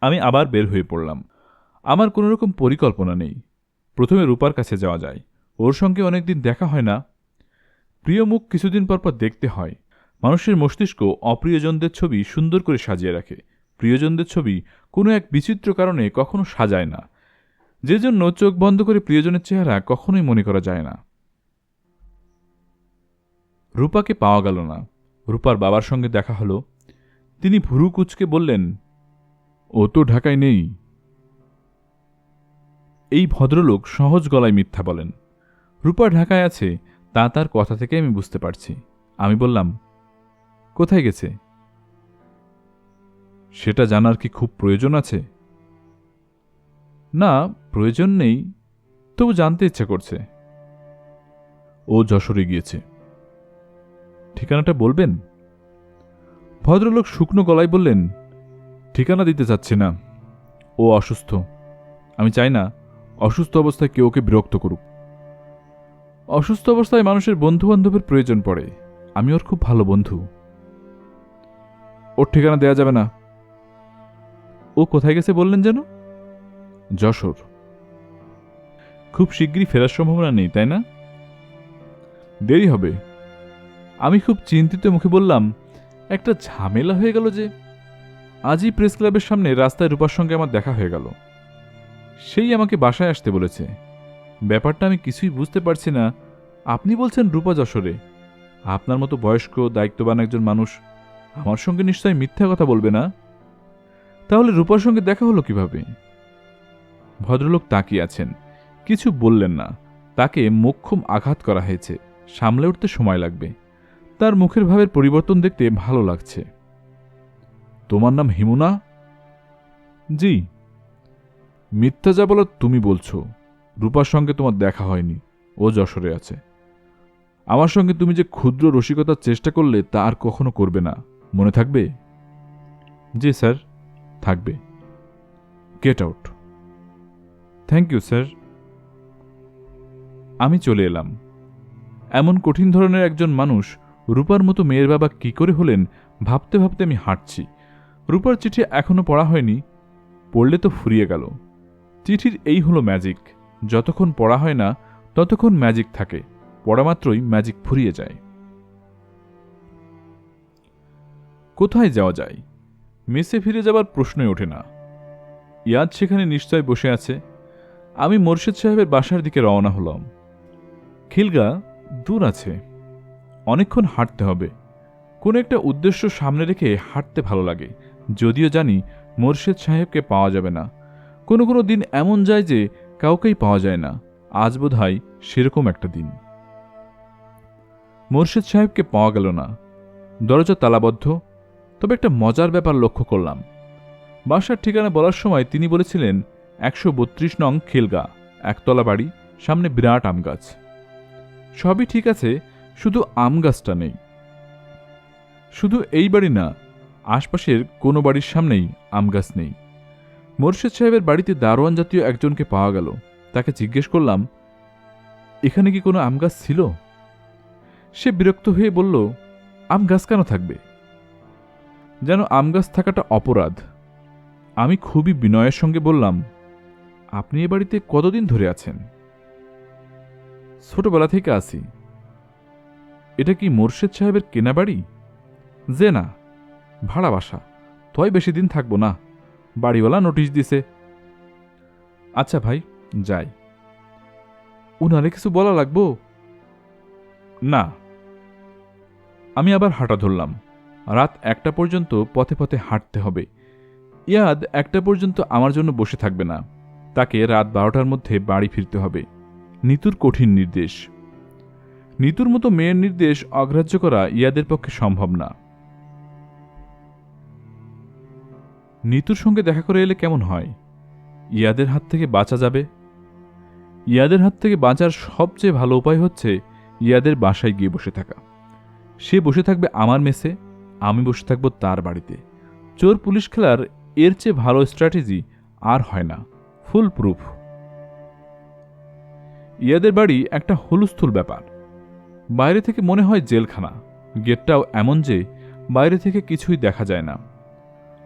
A: আমি আবার বের হয়ে পড়লাম। আমার কোনো রকম পরিকল্পনা নেই। প্রথমে রূপার কাছে যাওয়া যায়, ওর সঙ্গে অনেকদিন দেখা হয় না। প্রিয় মুখ কিছুদিন পর পর দেখতে হয়। মানুষের মস্তিষ্ক অপ্রিয়জনদের ছবি সুন্দর করে সাজিয়ে রাখে। প্রিয়জনদের ছবি কোনো এক বিচিত্র কারণে কখনো সাজায় না, যে জন্য চোখ বন্ধ করে প্রিয়জনের চেহারা কখনোই মনে করা যায় না। রূপাকে পাওয়া গেল না। রূপার বাবার সঙ্গে দেখা হলো। তিনি ভুরু কুঁচকে বললেন, ও তো ঢাকায় নেই। এই ভদ্রলোক সহজ গলায় মিথ্যা বলেন। রূপা ঢাকায় আছে তা তার কথা থেকে আমি বুঝতে পারছি। আমি বললাম, কোথায় গেছে? সেটা জানার কি খুব প্রয়োজন আছে? না, প্রয়োজন নেই, তবু জানতে ইচ্ছে করছে। ও যশোরে গিয়েছে। ঠিকানাটা বলবেন? ভদ্রলোক শুকনো গলায় বললেন, ঠিকানা দিতে চাচ্ছি না, ও অসুস্থ। আমি চাই না অসুস্থ অবস্থায় কেউ ওকে বিরক্ত করুক। অসুস্থ অবস্থায় মানুষের বন্ধুবান্ধবের প্রয়োজন পড়ে। আমি ওর খুব ভালো বন্ধু। ওর ঠিকানা দেয়া যাবে না। ও কোথায় গেছে বললেন যেন? যশোর। খুব শিগগিরই ফেরার সম্ভাবনা নেই, তাই না? দেরি হবে। আমি খুব চিন্তিত মুখে বললাম, একটা ঝামেলা হয়ে গেল যে। আজই প্রেস ক্লাবের সামনে রাস্তায় রূপার সঙ্গে আমার দেখা হয়ে গেল। সেই আমাকে বাসায় আসতে বলেছে। ব্যাপারটা আমি কিছুই বুঝতে পারছি না। আপনি বলছেন রূপা যশোরে। আপনার মতো বয়স্ক দায়িত্ববান একজন মানুষ আমার সঙ্গে নিশ্চয়ই মিথ্যা কথা বলবে না। তাহলে রূপার সঙ্গে দেখা হলো কিভাবে? ভদ্রলোক তাকিয়ে আছেন, কিছু বললেন না। তাকে মোক্ষম আঘাত করা হয়েছে, সামলে উঠতে সময় লাগবে। তার মুখের ভাবের পরিবর্তন দেখতে ভালো লাগছে। তোমার নাম হিমু না? জি। মিথ্যা যা বলো তুমি বলছো। রূপার সঙ্গে তোমার দেখা হয়নি, ও যশোরে আছে। আমার সঙ্গে তুমি যে ক্ষুদ্র রসিকতার চেষ্টা করলে তা আর কখনো করবে না, মনে থাকবে? জি স্যার, থাকবে। Get out. Thank you sir. আমি চলে এলাম। এমন কঠিন ধরনের একজন মানুষ রূপার মতো মেয়ের বাবা কি করে হলেন ভাবতে ভাবতে আমি হাঁটছি। রূপার চিঠি এখনো পড়া হয়নি, পড়লে তো ফুরিয়ে গেল। চিঠির এই হলো ম্যাজিক, যতক্ষণ পড়া হয় না ততক্ষণ ম্যাজিক থাকে, পড়া মাত্রই ম্যাজিক ফুরিয়ে যায়। কোথায় যাওয়া যায়? মেসে ফিরে যাবার প্রশ্নই ওঠে না। ইয়াদ সেখানে নিশ্চয় বসে আছে। আমি মোরশেদ সাহেবের বাসার দিকে রওনা হলাম। খিলগা দূর আছে, অনেকক্ষণ হাঁটতে হবে। কোনো একটা উদ্দেশ্য সামনে রেখে হাঁটতে ভালো লাগে, যদিও জানি মোরশেদ সাহেবকে পাওয়া যাবে না। কোনো কোনো দিন এমন যায় যে কাউকেই পাওয়া যায় না। আজ বোধহয় সেরকম একটা দিন। মোর্শেদ সাহেবকে পাওয়া গেল না। দরজা তালাবদ্ধ। তবে একটা মজার ব্যাপার লক্ষ্য করলাম। বাসার ঠিকানা বলার সময় তিনি বলেছিলেন 132 নং খেলগা, একতলা বাড়ি, সামনে বিরাট আম গাছ। সবই ঠিক আছে, শুধু আম গাছটা নেই। শুধু এই বাড়ি না, আশপাশের কোনো বাড়ির সামনেই আম গাছ নেই। মোর্শেদ সাহেবের বাড়িতে দারোয়ান জাতীয় একজনকে পাওয়া গেল। তাকে জিজ্ঞেস করলাম, এখানে কি কোনো আম গাছ ছিল? সে বিরক্ত হয়ে বলল, আম গাছ কেন থাকবে? যেন আম গাছ থাকাটা অপরাধ। আমি খুবই বিনয়ের সঙ্গে বললাম, আপনি এ বাড়িতে কতদিন ধরে আছেন? ছোটবেলা থেকে আছি। এটা কি মোর্শেদ সাহেবের কেনা বাড়ি? যে না, ভাড়া বাসা। তয় বেশি দিন থাকবো না, বাড়িওয়ালা নোটিশ দিছে। আচ্ছা ভাই, যাই। উনারে কিছু বলা লাগবো? না। আমি আবার হাঁটা ধরলাম। রাত 1টা পর্যন্ত পথে পথে হাঁটতে হবে। ইয়াদ 1টা পর্যন্ত আমার জন্য বসে থাকবে না। তাকে রাত 12টার মধ্যে বাড়ি ফিরতে হবে। নিতুর কঠিন নির্দেশ। নিতুর মতো মেয়ের নির্দেশ অগ্রাহ্য করা ইয়াদের পক্ষে সম্ভব না। নিতুর সঙ্গে দেখা করে এলে কেমন হয়? ইয়াদের হাত থেকে বাঁচা যাবে। ইয়াদের হাত থেকে বাঁচার সবচেয়ে ভালো উপায় হচ্ছে ইয়াদের বাসায় গিয়ে বসে থাকা। সে বসে থাকবে আমার মেসে, আমি বসে থাকব তার বাড়িতে। চোর পুলিশ খেলার এর চেয়ে ভালো স্ট্র্যাটেজি আর হয় না। Full proof. ইয়াদের বাড়ি একটা হুলস্থুল ব্যাপার। বাইরে থেকে মনে হয় জেলখানা। গেটটাও এমন যে বাইরে থেকে কিছুই দেখা যায় না।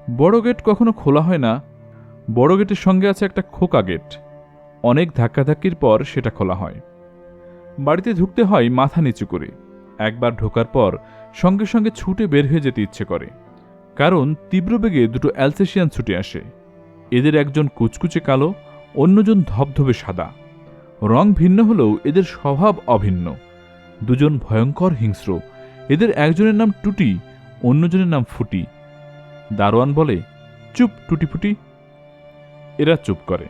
A: বড় গেট কখনো খোলা হয় না। বড় গেটের সঙ্গে আছে একটা খোকা গেট। অনেক ধাক্কাধাক্কির পর সেটা খোলা হয়। বাড়িতে ঢুকতে হয় মাথা নিচু করে। একবার ঢোকার পর সঙ্গে সঙ্গে ছুটে বের হয়ে যেতে ইচ্ছে করে, কারণ তীব্র বেগে দুটো অ্যালসেশিয়ান ছুটে আসে। এদের একজন কুচকুচে কালো, অন্যজন ধবধবে সাদা। রং ভিন্ন হলেও এদের স্বভাব অভিন্ন। দুজন ভয়ঙ্কর হিংস্র। এদের একজনের নাম টুটি, অন্যজনের নাম ফুটি। দারোয়ান বলে, চুপ টুটিফুটি। এরা চুপ করে,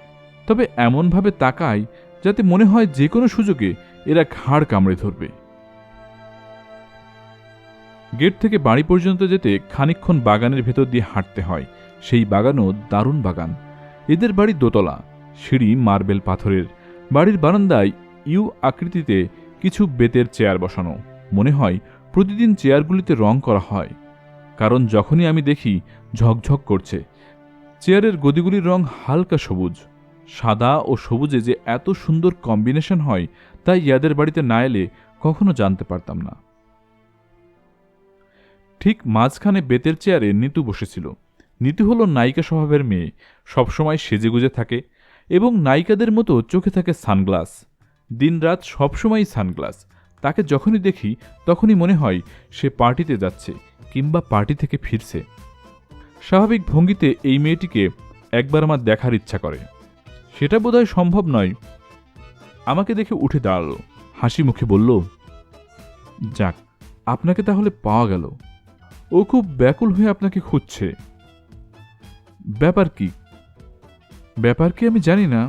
A: তবে এমনভাবে তাকায় যাতে মনে হয় যে কোনো সুযোগে এরা ঘাড় কামড়ে ধরবে। গেট থেকে বাড়ি পর্যন্ত যেতে খানিকক্ষণ বাগানের ভেতর দিয়ে হাঁটতে হয়। সেই বাগানও দারুণ বাগান। এদের বাড়ি দোতলা, সিঁড়ি মার্বেল পাথরের। বাড়ির বারান্দায় ইউ আকৃতিতে কিছু বেতের চেয়ার বসানো। মনে হয় প্রতিদিন চেয়ারগুলিতে রং করা হয়, কারণ যখনই আমি দেখি ঝকঝক করছে। চেয়ারের গদিগুলির রং হালকা সবুজ। সাদা ও সবুজে যে এত সুন্দর কম্বিনেশন হয় তাই ইয়াদের বাড়িতে না এলে কখনো জানতে পারতাম না। ঠিক মাঝখানে বেতের চেয়ারে নিতু বসেছিল। নিতু হল নায়িকা স্বভাবের মেয়ে, সবসময় সেজেগুজে থাকে এবং নায়িকাদের মতো চোখে থাকে সানগ্লাস। দিনরাত সবসময়ই সানগ্লাস। তাকে যখনই দেখি তখনই মনে হয় সে পার্টিতে যাচ্ছে কিংবা পার্টি থেকে ফিরছে। স্বাভাবিক ভঙ্গিতে এই মেয়েটিকে একবার আমার দেখার ইচ্ছা করে। সেটা বোধহয় সম্ভব নয়। আমাকে দেখে উঠে দাঁড়ালো, হাসি মুখে বলল, যাক, আপনাকে তাহলে পাওয়া গেল। ও খুব ব্যাকুল হয়ে আপনাকে খুঁজছে। ব্যাপার কি? ব্যাপার কি আমি জানি না।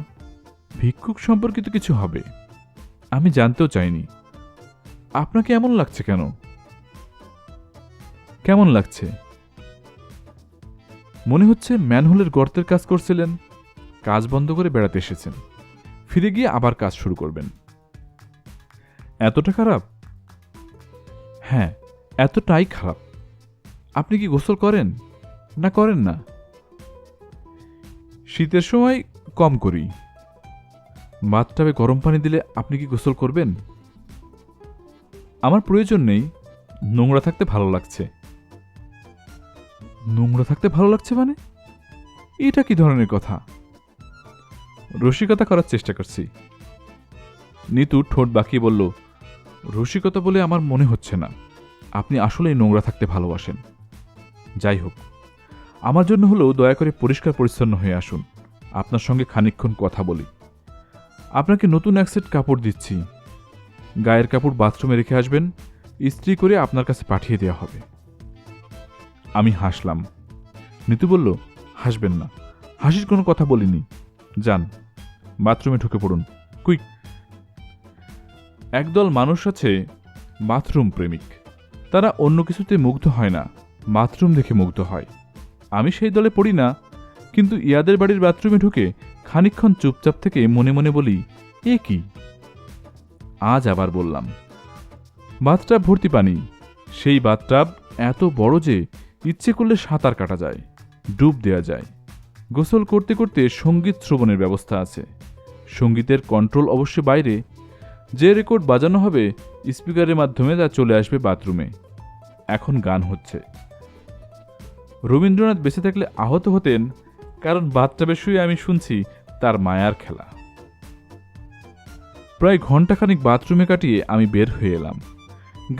A: ভিক্ষুক সম্পর্কিত কিছু হবে। আমি জানতেও চাইনি। আপনাকে এমন লাগছে কেন? কেমন লাগছে? মনে হচ্ছে ম্যানহোলের গর্তের কাজ করছিলেন, কাজ বন্ধ করে বেড়াতে এসেছেন, ফিরে গিয়ে আবার কাজ শুরু করবেন। এতটা খারাপ? হ্যাঁ, এতটাই খারাপ। আপনি কি গোসল করেন না করেন না? শীতের সময় কম করি। বাথটাবে গরম পানি দিলে আপনি কি গোসল করবেন? আমার প্রয়োজন নেই। নোংরা থাকতে ভালো লাগছে। নোংরা থাকতে ভালো লাগছে মানে? এটা কি ধরনের কথা? রসিকতা করার চেষ্টা করছি। নিতু ঠোঁট বাঁকিয়ে বলল, রসিকতা বলে আমার মনে হচ্ছে না। আপনি আসলেই নোংরা থাকতে ভালোবাসেন। যাই হোক, আমার জন্য হলেও দয়া করে পরিষ্কার পরিচ্ছন্ন হয়ে আসুন। আপনার সঙ্গে খানিকক্ষণ কথা বলি। আপনাকে নতুন এক সেট কাপড় দিচ্ছি। গায়ের কাপড় বাথরুমে রেখে আসবেন, ইস্ত্রি করে আপনার কাছে পাঠিয়ে দেওয়া হবে। আমি হাসলাম। নিতু বলল, হাসবেন না। হাসির কোনো কথা বলিনি। যান, বাথরুমে ঢুকে পড়ুন, কুইক। একদল মানুষ আছে বাথরুম প্রেমিক। তারা অন্য কিছুতে মুগ্ধ হয় না, বাথরুম দেখে মুগ্ধ হয়। আমি সেই দলে পড়ি না, কিন্তু ইয়াদের বাড়ির বাথরুমে ঢুকে খানিকক্ষণ চুপচাপ থেকে মনে মনে বলি, এ কি? আজ আবার বললাম। বাথটাব ভর্তি পানি। সেই বাথটাব এত বড় যে ইচ্ছে করলে সাঁতার কাটা যায়, ডুব দেয়া যায়। গোসল করতে করতে সঙ্গীত শ্রবণের ব্যবস্থা আছে। সঙ্গীতের কন্ট্রোল অবশ্য বাইরে। যে রেকর্ড বাজানো হবে স্পিকারের মাধ্যমে তা চলে আসবে বাথরুমে। এখন গান হচ্ছে। রবীন্দ্রনাথ বেঁচে থাকলে আহত হতেন, কারণ বাথটাবে শুয়ে আমি শুনছি তার মায়ার খেলা। প্রায় ঘণ্টাখানিক বাথরুমে কাটিয়ে আমি বের হয়ে এলাম।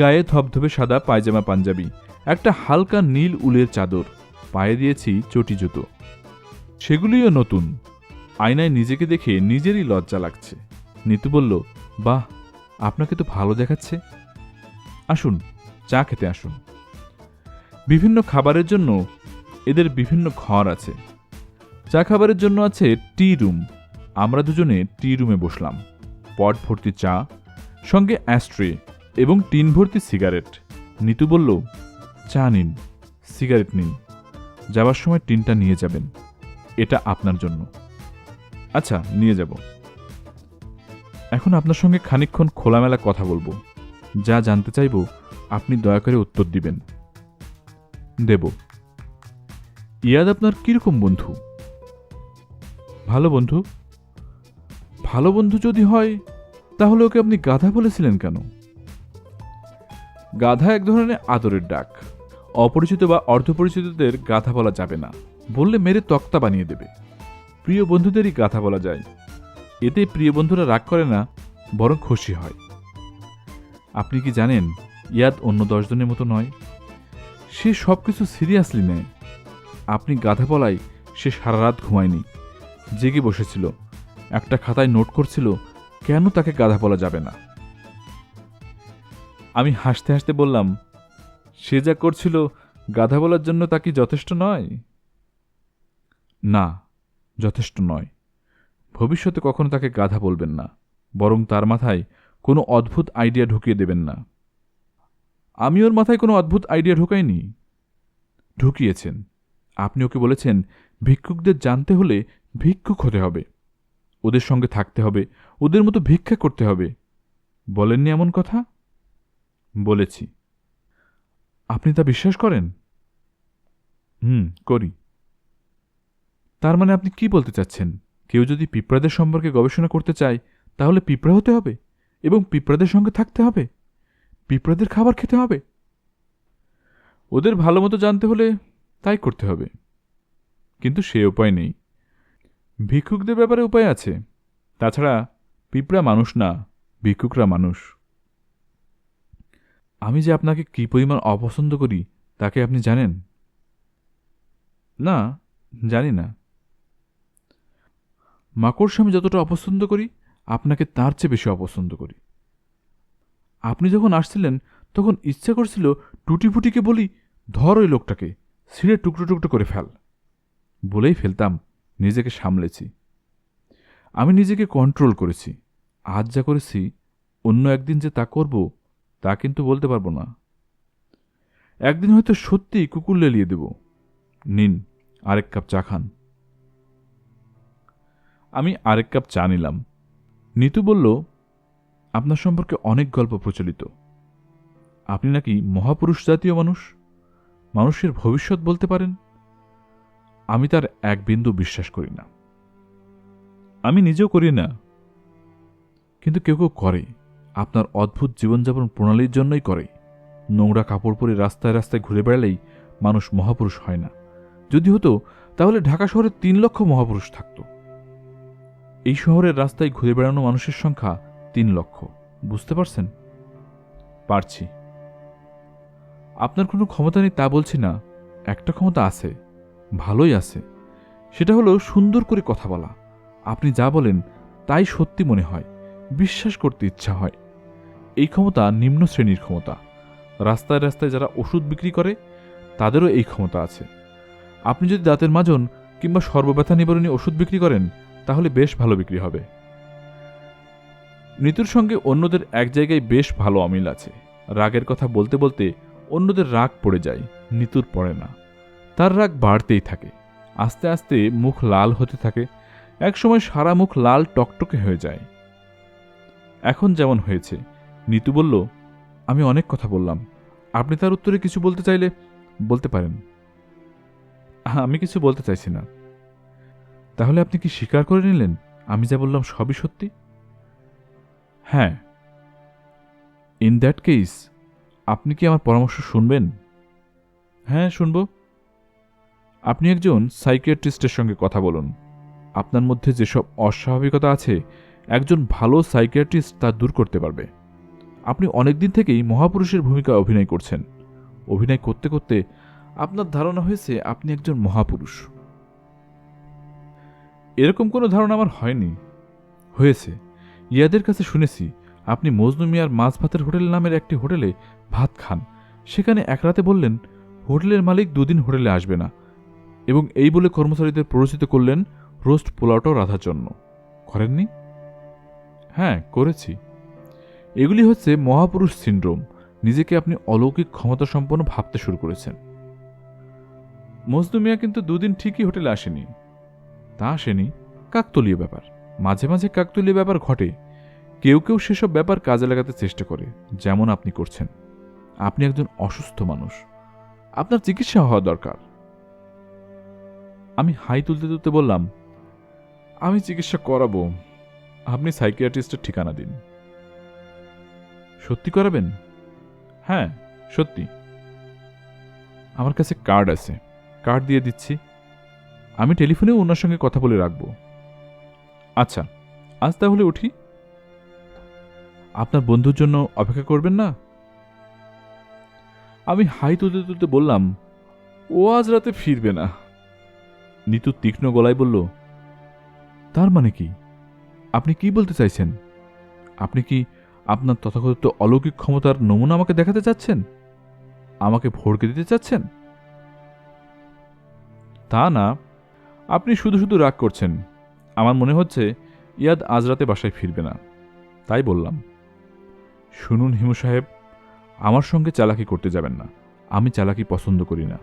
A: গায়ে ধবধবে সাদা পায়জামা পাঞ্জাবি, একটা হালকা নীল উলের চাদর, পায়ে দিয়েছি চটি জুতো। সেগুলিও নতুন। আয়নায় নিজেকে দেখে নিজেরই লজ্জা লাগছে। নিতু বলল, বাহ, আপনাকে তো ভালো দেখাচ্ছে। আসুন, চা খেতে আসুন। বিভিন্ন খাবারের জন্য এদের বিভিন্ন ঘর আছে। চা খাবারের জন্য আছে টি রুম। আমরা দুজনে টি রুমে বসলাম। পট ভর্তি চা, সঙ্গে অ্যাস্ট্রে এবং টিন ভর্তি সিগারেট। নিতু বলল, চা নিন, সিগারেট নিন, যাবার সময় টিনটা নিয়ে যাবেন, এটা আপনার জন্য। আচ্ছা, নিয়ে যাব। এখন আপনার সঙ্গে খানিকক্ষণ খোলামেলা কথা বলবো। যা জানতে চাইব আপনি দয়া করে উত্তর দিবেন। দেব। ইয়াদ আপনার কিরকম বন্ধু? ভালো বন্ধু। ভালো বন্ধু যদি হয়, তাহলে ওকে আপনি গাধা বলেছিলেন কেন? গাধা এক ধরনের আদরের ডাক। অপরিচিত বা অর্ধপরিচিতদের গাধা বলা যাবে না, বললে মেরে তক্তা বানিয়ে দেবে। প্রিয় বন্ধুদেরই গাধা বলা যায়। এতে প্রিয় বন্ধুরা রাগ করে না, বরং খুশি হয়। আপনি কি জানেন, ইয়াদ অন্য 10 জনের মতো নয়। সে সবকিছু সিরিয়াসলি নেয়। আপনি গাধা বলায় সে সারা রাত ঘুমায়নি, জেগে বসেছিল, একটা খাতায় নোট করছিল কেন তাকে গাধা বলা যাবে না। আমি হাসতে হাসতে বললাম, সে যা করছিল গাধা বলার জন্য তা কি যথেষ্ট নয়? না, যথেষ্ট নয়। ভবিষ্যতে কখনো তাকে গাধা বলবেন না, বরং তার মাথায় কোনো অদ্ভুত আইডিয়া ঢুকিয়ে দেবেন না। আমি ওর মাথায় কোনো অদ্ভুত আইডিয়া ঢুকাইনি। ঢুকিয়েছেন। আপনি ওকে বলেছেন, ভিক্ষুকদের জানতে হলে ভিক্ষুক হতে হবে, ওদের সঙ্গে থাকতে হবে, ওদের মতো ভিক্ষা করতে হবে। বলেননি এমন কথা? বলেছি। আপনি তা বিশ্বাস করেন? করি। তার মানে আপনি কি বলতে চাচ্ছেন, কেউ যদি পিঁপড়াদের সম্পর্কে গবেষণা করতে চায়, তাহলে পিঁপড়া হতে হবে এবং পিঁপড়াদের সঙ্গে থাকতে হবে, পিঁপড়াদের খাবার খেতে হবে? ওদের ভালো মতো জানতে হলে তাই করতে হবে, কিন্তু সে উপায় নেই। ভিক্ষুকদের ব্যাপারে উপায় আছে। তাছাড়া পিঁপড়া মানুষ না, ভিক্ষুকরা মানুষ। আমি যে আপনাকে কি পরিমাণ অপছন্দ করি তাকে আপনি জানেন? না, জানি না। মাকড়সা আমি যতটা অপছন্দ করি, আপনাকে তার চেয়ে বেশি অপছন্দ করি। আপনি যখন আসছিলেন তখন ইচ্ছা করছিল টুটিফুটিকে বলি, ধর ওই লোকটাকে, ছিঁড়ে টুকরো টুকরো করে ফেল। বলেই ফেলতাম, নিজেকে সামলেছি। আমি নিজেকে কন্ট্রোল করেছি। আজ যা করেছি, অন্য একদিন যে তা করব তা কিন্তু বলতে পারবো না। একদিন হয়তো সত্যিই কুকুর লেলিয়ে দেব। নিন, আরেক কাপ চা খান। আমি আরেক কাপ চা নিলাম। নিতু বলল, আপনার সম্পর্কে অনেক গল্প প্রচলিত। আপনি নাকি মহাপুরুষ জাতীয় মানুষ, মানুষের ভবিষ্যৎ বলতে পারেন। আমি তার এক বিন্দু বিশ্বাস করি না। আমি নিজেও করি না, কিন্তু কেউ কেউ করে। আপনার অদ্ভুত জীবনযাপন প্রণালীর জন্যই করে। নোংরা কাপড় পরে রাস্তায় রাস্তায় ঘুরে বেড়ালেই মানুষ মহাপুরুষ হয় না। যদি হতো, তাহলে ঢাকা শহরে 3 লক্ষ মহাপুরুষ থাকত। এই শহরের রাস্তায় ঘুরে বেড়ানো মানুষের সংখ্যা 3 লক্ষ। বুঝতে পারছেন? পারছি। আপনার কোনো ক্ষমতা নেই তা বলছি না, একটা ক্ষমতা আছে, ভালোই আছে। সেটা হলো সুন্দর করে কথা বলা। আপনি যা বলেন তাই সত্যি মনে হয়, বিশ্বাস করতে ইচ্ছা হয়। এই ক্ষমতা নিম্ন শ্রেণীর ক্ষমতা। রাস্তায় রাস্তায় যারা ওষুধ বিক্রি করে, তাদেরও এই ক্ষমতা আছে। আপনি যদি দাঁতের মাজন কিংবা সর্বব্যথা নিবারণী ওষুধ বিক্রি করেন, তাহলে বেশ ভালো বিক্রি হবে। নিতুর সঙ্গে অন্যদের এক জায়গায় বেশ ভালো অমিল আছে। রাগের কথা বলতে বলতে অন্যদের রাগ পড়ে যায়, নিতুর পড়ে না। তার রাগ বাড়তেই থাকে, আস্তে আস্তে মুখ লাল হতে থাকে, একসময় সারা মুখ লাল টকটকে হয়ে যায়। এখন যেমন হয়েছে। নিতু বলল, আমি অনেক কথা বললাম, আপনি তার উত্তরে কিছু বলতে চাইলে বলতে পারেন। আমি কিছু বলতে চাইছি না। তাহলে আপনি কি স্বীকার করে নিলেন আমি যা বললাম সবই সত্যি? হ্যাঁ। ইন দ্যাট কেস আপনি কি আমার পরামর্শ শুনবেন? হ্যাঁ, শুনব। আপনি একজন সাইকিয়াট্রিস্টের সঙ্গে কথা বলুন। আপনার মধ্যে যেসব অস্বাভাবিকতা আছে একজন ভালো সাইকিয়াট্রিস্ট তা দূর করতে পারবে। আপনি অনেকদিন থেকেই মহাপুরুষের ভূমিকা অভিনয় করছেন। অভিনয় করতে করতে আপনার ধারণা হয়েছে আপনি একজন মহাপুরুষ। এরকম কোনো ধারণা আমার হয়নি। হয়েছে। ইয়াদের কাছে শুনেছি আপনি মজনু মিয়ার মাছ ভাতের হোটেল নামের একটি হোটেলে ভাত খান। সেখানে এক রাতে বললেন হোটেলের মালিক দুদিন হোটেলে আসবে না, এবং এই বলে কর্মচারীদের প্ররোচিত করলেন রোস্ট পোলাওটাও রাধার জন্য। করেননি? হ্যাঁ, করেছি। এগুলি হচ্ছে মহাপুরুষ সিন্ড্রোম। নিজেকে আপনি অলৌকিক ক্ষমতা সম্পন্ন ভাবতে শুরু করেছেন। মজনু মিয়া কিন্তু দুদিন ঠিকই হোটেলে আসেনি। তা আসেনি, কাকতলীয় ব্যাপার। মাঝে মাঝে কাকতলীয় ব্যাপার ঘটে। কেউ কেউ সেসব ব্যাপার কাজে লাগাতে চেষ্টা করে, যেমন আপনি করছেন। আপনি একজন অসুস্থ মানুষ, আপনার চিকিৎসা হওয়া দরকার। আমি হাই তুলতে তুলতে বললাম, আমি চিকিৎসা করাবো, আপনি সাইকিয়াট্রিস্টের ঠিকানা দিন। সত্যি করাবেন? হ্যাঁ, সত্যি। আমার কাছে কার্ড আছে, কার্ড দিয়ে দিচ্ছি। আমি টেলিফোনেও ওনার সঙ্গে কথা বলে রাখব। আচ্ছা, আজ তাহলে উঠি। আপনার বন্ধুর জন্য অপেক্ষা করবেন না? আমি হাই তুলতে তুলতে বললাম, ও আজ রাতে ফিরবে না। নিতু তীক্ষ্ণ গলায় বলল, তার মানে কি? আপনি কি বলতে চাইছেন? আপনি কি আপনার তথাকথিত অলৌকিক ক্ষমতার নমুনা আমাকে দেখাতে চাচ্ছেন? আমাকে ভড়কে দিতে চাচ্ছেন? তা না, আপনি শুধু শুধু রাগ করছেন। আমার মনে হচ্ছে ইয়াদ আজ রাতে বাসায় ফিরবে না, তাই বললাম। শুনুন হিমু সাহেব, আমার সঙ্গে চালাকি করতে যাবেন না। আমি চালাকি পছন্দ করি না।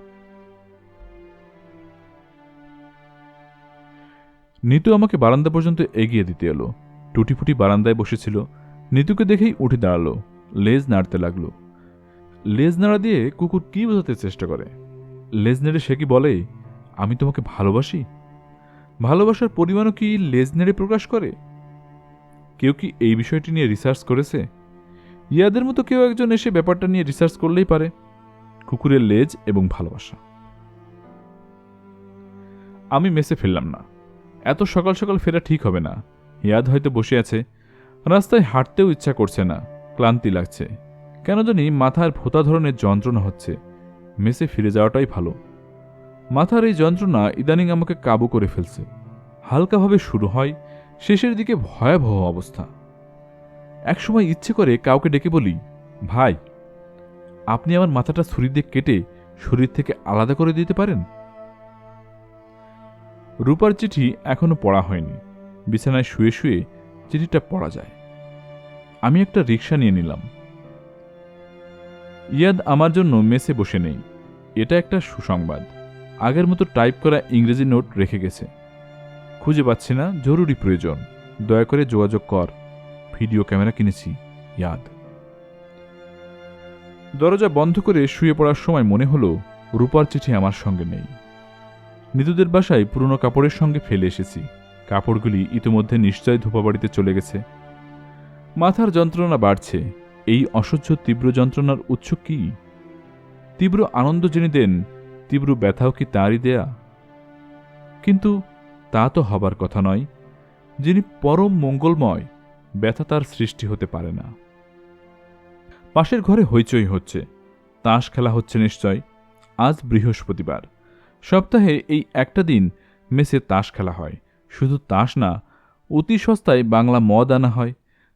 A: নিতু আমাকে বারান্দা পর্যন্ত এগিয়ে দিতে এলো। টুটিফুটি বারান্দায় বসেছিল। নিতুকে দেখেই উঠে দাঁড়ালো, লেজ নাড়তে লাগলো। লেজ নাড়া দিয়ে কুকুর কি বোঝাতে চেষ্টা করে? লেজ নেড়ে সে কি বলে, আমি তোমাকে ভালোবাসি? ভালোবাসার পরিমাণও কি লেজ নেড়ে প্রকাশ করে? কেউ কি এই বিষয়টি নিয়ে রিসার্চ করেছে? ইয়াদের মতো কেউ একজন এসে ব্যাপারটা নিয়ে রিসার্চ করলেই পারে। কুকুরের লেজ এবং ভালোবাসা। আমি মেসে ফেললাম না। এত সকাল সকাল ফেরা ঠিক হবে না। ইয়াদ হয়তো বসে আছে, রাস্তায় হাঁটতেও ইচ্ছা করছে না, ক্লান্তি লাগছে। কেন জানি মাথার ভোঁতা ধরনের যন্ত্রণা হচ্ছে। মেসে ফিরে যাওয়াটাই ভালো। মাথার এই যন্ত্রণা ইদানিং আমাকে কাবু করে ফেলছে। হালকাভাবে শুরু হয়, শেষের দিকে ভয়াবহ অবস্থা। একসময় ইচ্ছে করে কাউকে ডেকে বলি, ভাই, আপনি আমার মাথাটা ছুরি দিয়ে কেটে শরীর থেকে আলাদা করে দিতে পারেন? রূপার চিঠি এখনো পড়া হয়নি। বিছানায় শুয়ে শুয়ে চিঠিটা পড়া যায়। আমি একটা রিকশা নিয়ে নিলাম। ইয়াদ আমার জন্য মেসে বসে নেই, এটা একটা সুসংবাদ। আগের মতো টাইপ করা ইংরেজি নোট রেখে গেছে। খুঁজে পাচ্ছি না, জরুরি প্রয়োজন, দয়া করে যোগাযোগ কর। ভিডিও ক্যামেরা কিনেছি, ইয়াদ। দরজা বন্ধ করে শুয়ে পড়ার সময় মনে হলো রূপার চিঠি আমার সঙ্গে নেই। নিতুদের বাসায় পুরনো কাপড়ের সঙ্গে ফেলে এসেছি। কাপড়গুলি ইতিমধ্যে নিশ্চয় ধোপাবাড়িতে চলে গেছে। মাথার যন্ত্রণা বাড়ছে। এই অসহ্য তীব্র যন্ত্রণার উৎস কি? তীব্র আনন্দ যিনি দেন, তীব্র ব্যথাও কি তাঁরই দেয়া? কিন্তু তা তো হবার কথা নয়। যিনি পরম মঙ্গলময়, ব্যথা তার সৃষ্টি হতে পারে না। পাশের ঘরে হইচই হচ্ছে, তাস খেলা হচ্ছে নিশ্চয়। আজ বৃহস্পতিবার, সপ্তাহে এই একটা দিন মেসে তাস খেলা হয়। শুধু তাস না, অতি সস্তায় বাংলা মদ আনা হয়।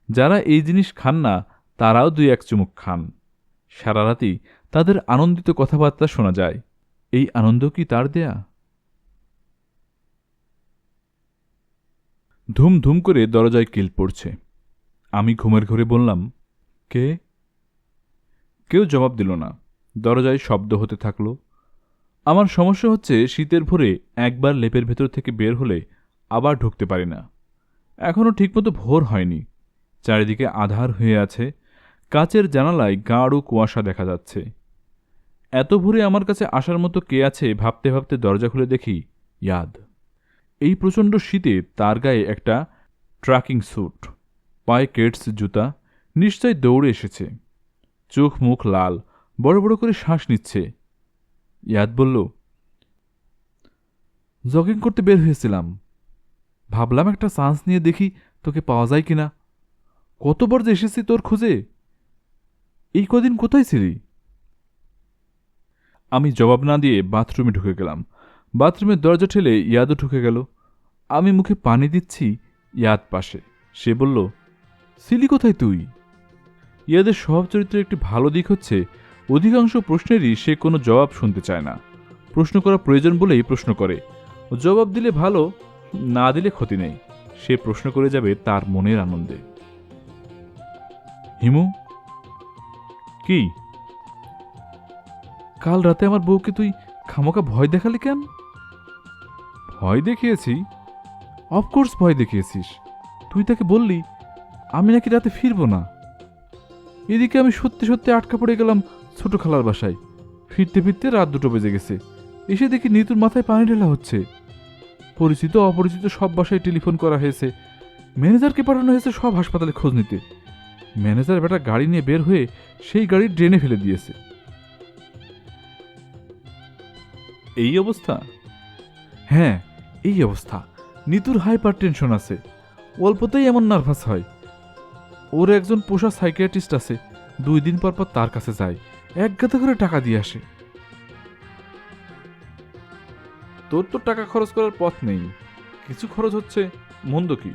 A: যারা এই জিনিস খান না তারাও দুই এক চুমুক খান। সারা রাতি তাদের আনন্দিত কথাবার্তা শোনা যায়। এই আনন্দ কি তার দেয়া? ধুম ধুম করে দরজায় কিল পড়ছে। আমি ঘুমের ঘরে বললাম, কে? কেউ জবাব দিল না। দরজায় শব্দ হতে থাকল। আমার সমস্যা হচ্ছে, শীতের ভোরে একবার লেপের ভেতর থেকে বের হলে আবার ঢুকতে পারি না। এখনও ঠিকমতো ভোর হয়নি। চারিদিকে আধার হয়ে আছে। কাচের জানালায় গাঢ় কুয়াশা দেখা যাচ্ছে। এত ভোরে আমার কাছে আসার মতো কে আছে ভাবতে ভাবতে দরজা খুলে দেখি ইয়াদ। এই প্রচণ্ড শীতে তার গায়ে একটা ট্রাকিং স্যুট, পায়ে কেটস জুতা, নিশ্চয় দৌড়ে এসেছে। চোখ মুখ লাল, বড় বড় করে শ্বাস নিচ্ছে। ইয়াদ বলল, জগিং করতে বের হয়েছিলাম, ভাবলাম একটা চান্স নিয়ে দেখি তোকে পাওয়া যায় কিনা। কতবার যে এসেছি তোর খুঁজে। এই কদিন কোথায় ছিলি? আমি জবাব না দিয়ে বাথরুমে ঢুকে গেলাম। বাথরুমের দরজা ঠেলে ইয়াদও ঢুকে গেল। আমি মুখে পানি দিচ্ছি, ইয়াদ পাশে। সে বলল, ছিলি কোথায় তুই? ইয়াদের স্বভাব চরিত্রের একটি ভালো দিক হচ্ছে, অধিকাংশ প্রশ্নেরই সে কোনো জবাব শুনতে চায় না। প্রশ্ন করা প্রয়োজন বলেই প্রশ্ন করে। জবাব দিলে ভালো, না দিলে ক্ষতি নেই। সে প্রশ্ন করে যাবে তার মনের আনন্দে। হিমু, কি? কাল রাতে আমার বউকে তুই খামোকা ভয় দেখালি কেন? ভয় দেখিয়েছি? অফকোর্স ভয় দেখিয়েছিস। তুই তাকে বললি আমি নাকি রাতে ফিরব না। এদিকে আমি সত্যি সত্যি আটকা পড়ে গেলাম ছোট খালার বাসায়। ফিরতে ফিরতে রাত 2টো বেজে গেছে। এসে দেখি নিতুর মাথায় পানি ঢেলা হচ্ছে। পরিচিত অপরিচিত সব বাসায় টেলিফোন করা হয়েছে। ম্যানেজারকে পাঠানো হয়েছে সব হাসপাতালে খোঁজ নিতে। ম্যানেজার বেটা গাড়ি নিয়ে বের হয়ে সেই গাড়ি ড্রেনে ফেলে দিয়েছে। এই অবস্থা? হ্যাঁ, এই অবস্থা। নিতুর হাইপার টেনশন আছে, অল্পতেই এমন নার্ভাস হয়। ওর একজন পোষা সাইকিয়াট্রিস্ট আছে, 2 দিন পর পর তার কাছে যায়, এক গাদা করে টাকা দিয়ে আসে। তোর তো টাকা খরচ করার পথ নেই, কিছু খরচ হচ্ছে, মন্দ কি?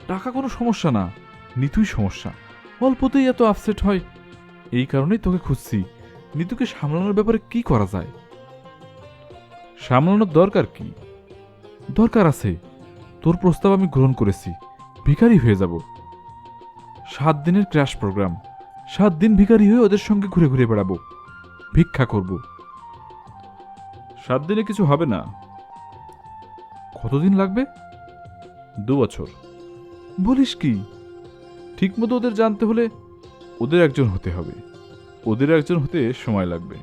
A: টাকা কোনো সমস্যা না, নিতুই সমস্যা। অল্পতেই এত আপসেট হয়। এই কারণেই তোকে খুঁজছি, নিতুকে সামলানোর ব্যাপারে কি করা যায়। সামলানোর দরকার কি? দরকার আছে। তোর প্রস্তাব আমি গ্রহণ করেছি, ভিখারি হয়ে যাব। 7 দিনের ক্র্যাশ প্রোগ্রাম। 7 দিন ভিখারি হয়ে ওদের সঙ্গে ঘুরে ঘুরে বেড়াবো, ভিক্ষা করব। 7 দিনে কিছু হবে না। কতদিন লাগবে? 2 বছর। বলিস কি? ঠিকমতো ওদের জানতে হলে ওদের একজন হতে হবে। ওদের একজন হতে সময় লাগবে।